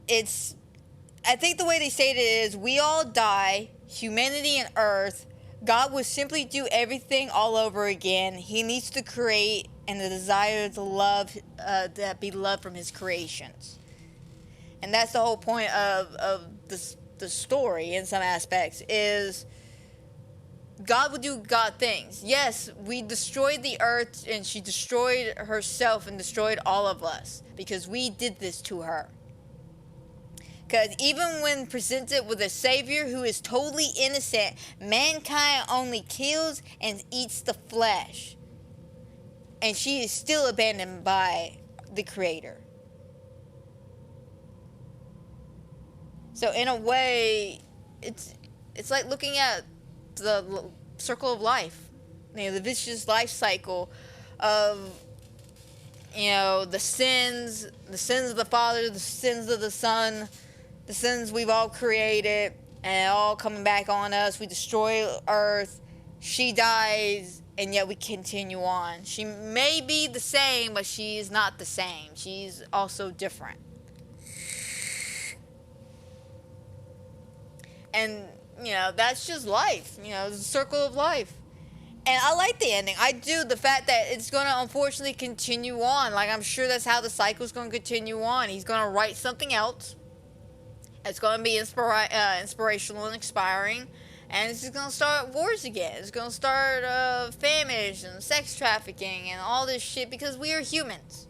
I think the way they say it is, we all die, humanity and earth. God will simply do everything all over again. He needs to create, and the desire to love, to be loved from his creations. And that's the whole point of the story in some aspects, is God will do God things. Yes, we destroyed the earth, and she destroyed herself and destroyed all of us because we did this to her. Because even when presented with a savior who is totally innocent, mankind only kills and eats the flesh. And she is still abandoned by the Creator. So in a way, it's like looking at the circle of life. The vicious life cycle of, the sins of the Father, the sins of the Son, the sins we've all created, and all coming back on us. We destroy Earth. She dies, and yet we continue on. She may be the same, but she is not the same. She's also different. And, that's just life. The circle of life. And I like the ending. I do. The fact that it's going to unfortunately continue on. Like, I'm sure that's how the cycle's going to continue on. He's going to write something else. It's going to be inspirational and inspiring. And it's just going to start wars again. It's going to start famines and sex trafficking and all this shit because we are humans.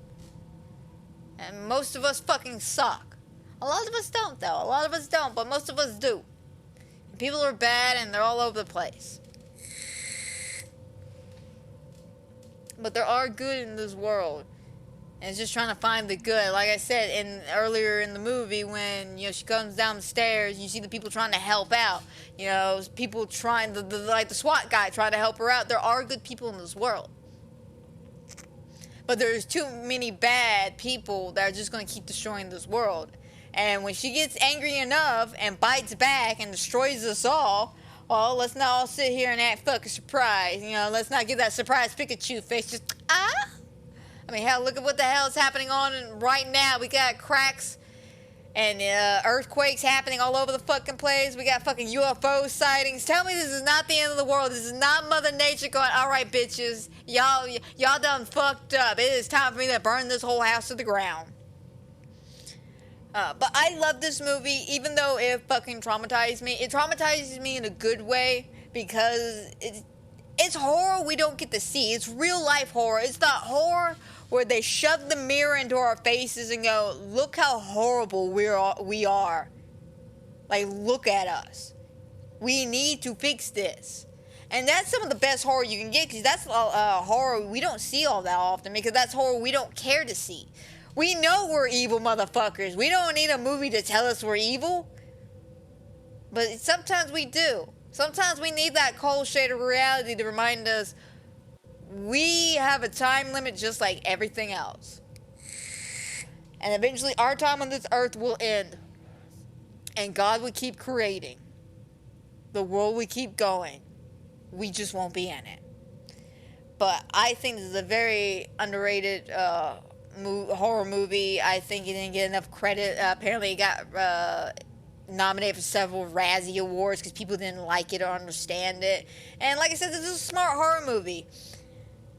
And most of us fucking suck. A lot of us don't, though. A lot of us don't, but most of us do. And people are bad, and they're all over the place. But there are good in this world. And it's just trying to find the good. Like I said earlier in the movie, when she comes down the stairs, you see the people trying to help out. People trying like the SWAT guy trying to help her out. There are good people in this world. But there's too many bad people that are just going to keep destroying this world. And when she gets angry enough and bites back and destroys us all, well, let's not all sit here and act fucking surprised. Let's not get that surprise Pikachu face. Just, I mean, hell, look at what the hell is happening on right now. We got cracks and earthquakes happening all over the fucking place. We got fucking UFO sightings. Tell me this is not the end of the world. This is not Mother Nature going, all right, bitches. Y'all done fucked up. It is time for me to burn this whole house to the ground. But I love this movie, even though it fucking traumatized me. It traumatizes me in a good way because it's horror we don't get to see. It's real life horror. It's not horror where they shove the mirror into our faces and go, look how horrible we are. Like, look at us. We need to fix this. And that's some of the best horror you can get, because that's horror we don't see all that often, because that's horror we don't care to see. We know we're evil motherfuckers. We don't need a movie to tell us we're evil. But sometimes we do. Sometimes we need that cold shade of reality to remind us we have a time limit just like everything else. And eventually our time on this earth will end. And God will keep creating. The world will keep going. We just won't be in it. But I think this is a very underrated horror movie. I think it didn't get enough credit. Apparently it got nominated for several Razzie Awards because people didn't like it or understand it. And like I said, this is a smart horror movie.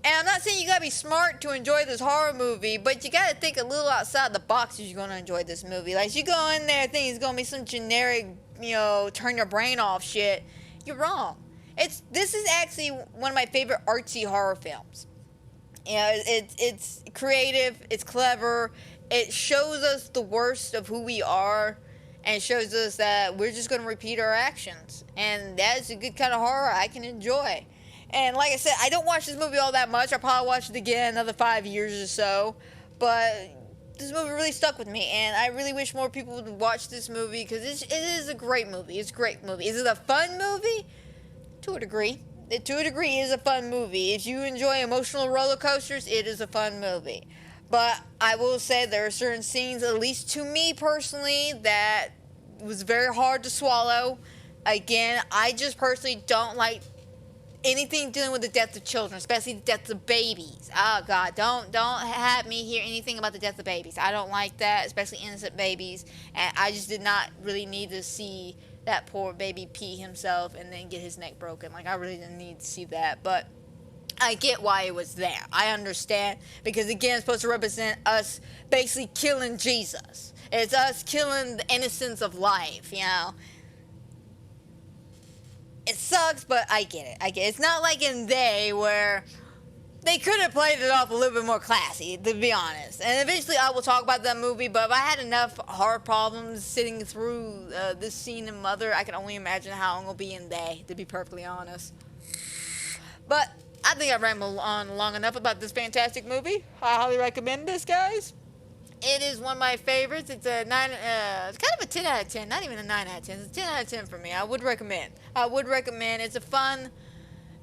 And I'm not saying you gotta be smart to enjoy this horror movie, but you gotta think a little outside the box if you're gonna enjoy this movie. Like, you go in there thinking it's gonna be some generic, turn your brain off shit. You're wrong. This is actually one of my favorite artsy horror films. It's creative, it's clever, it shows us the worst of who we are, and shows us that we're just gonna repeat our actions. And that's a good kind of horror I can enjoy. And like I said, I don't watch this movie all that much. I'll probably watch it again another 5 years or so. But this movie really stuck with me. And I really wish more people would watch this movie because it is a great movie. It's a great movie. Is it a fun movie? To a degree. To a degree, it is a fun movie. If you enjoy emotional roller coasters, it is a fun movie. But I will say there are certain scenes, at least to me personally, that was very hard to swallow. Again, I just personally don't like anything dealing with the death of children, especially the death of babies. Oh God, don't have me hear anything about the death of babies. I don't like that, especially innocent babies. And I just did not really need to see that poor baby pee himself and then get his neck broken. Like, I really didn't need to see that, but I get why it was there. I understand, because again, it's supposed to represent us basically killing Jesus. It's us killing the innocence of life, It sucks, but I get it. It's not like in They, where they could have played it off a little bit more classy, to be honest. And eventually I will talk about that movie, but if I had enough hard problems sitting through this scene in Mother, I can only imagine how I'm going to be in They, to be perfectly honest. But I think I've rambled on long enough about this fantastic movie. I highly recommend this, guys. It is one of my favorites. It's a 9. It's kind of a 10 out of 10. Not even a 9 out of 10. It's a 10 out of 10 for me. I would recommend. It's a fun,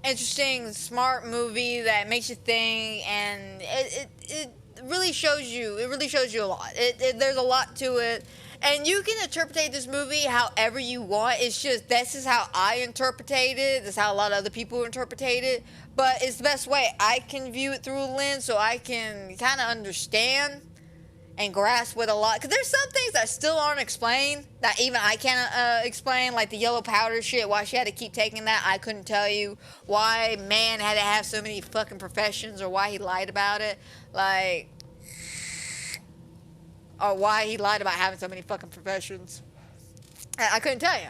interesting, smart movie that makes you think, and it really shows you. It really shows you a lot. There's a lot to it, and you can interpret this movie however you want. It's just this is how I interpreted it. This is how a lot of other people interpreted it. But it's the best way I can view it through a lens, so I can kind of understand and grasp with a lot, because there's some things that still aren't explained, that even I can't explain, like the yellow powder shit, why she had to keep taking that. I couldn't tell you why man had to have so many fucking professions, or why he lied about it, or why he lied about having so many fucking professions. I couldn't tell you.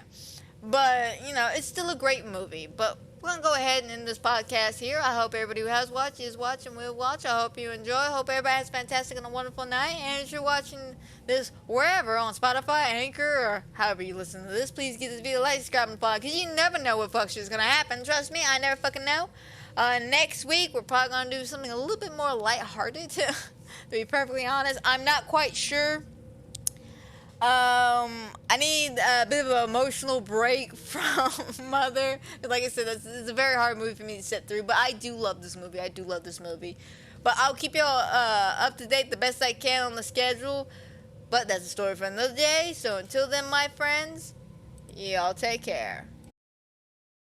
But, it's still a great movie. But we're gonna go ahead and end this podcast here. I hope everybody who has watched, is watching, will watch. I hope you enjoy. I hope everybody has a fantastic and a wonderful night. And if you're watching this wherever, on Spotify, Anchor, or however you listen to this, please give this video a like, subscribe, and follow, because you never know what fuck shit is gonna happen. Trust me, I never fucking know. Next week, we're probably gonna do something a little bit more lighthearted, to be perfectly honest. I'm not quite sure. I need a bit of an emotional break from Mother. Like I said, it's a very hard movie for me to sit through, but I do love this movie. But I'll keep y'all up to date the best I can on the schedule. But that's a story for another day. So until then, my friends, y'all take care.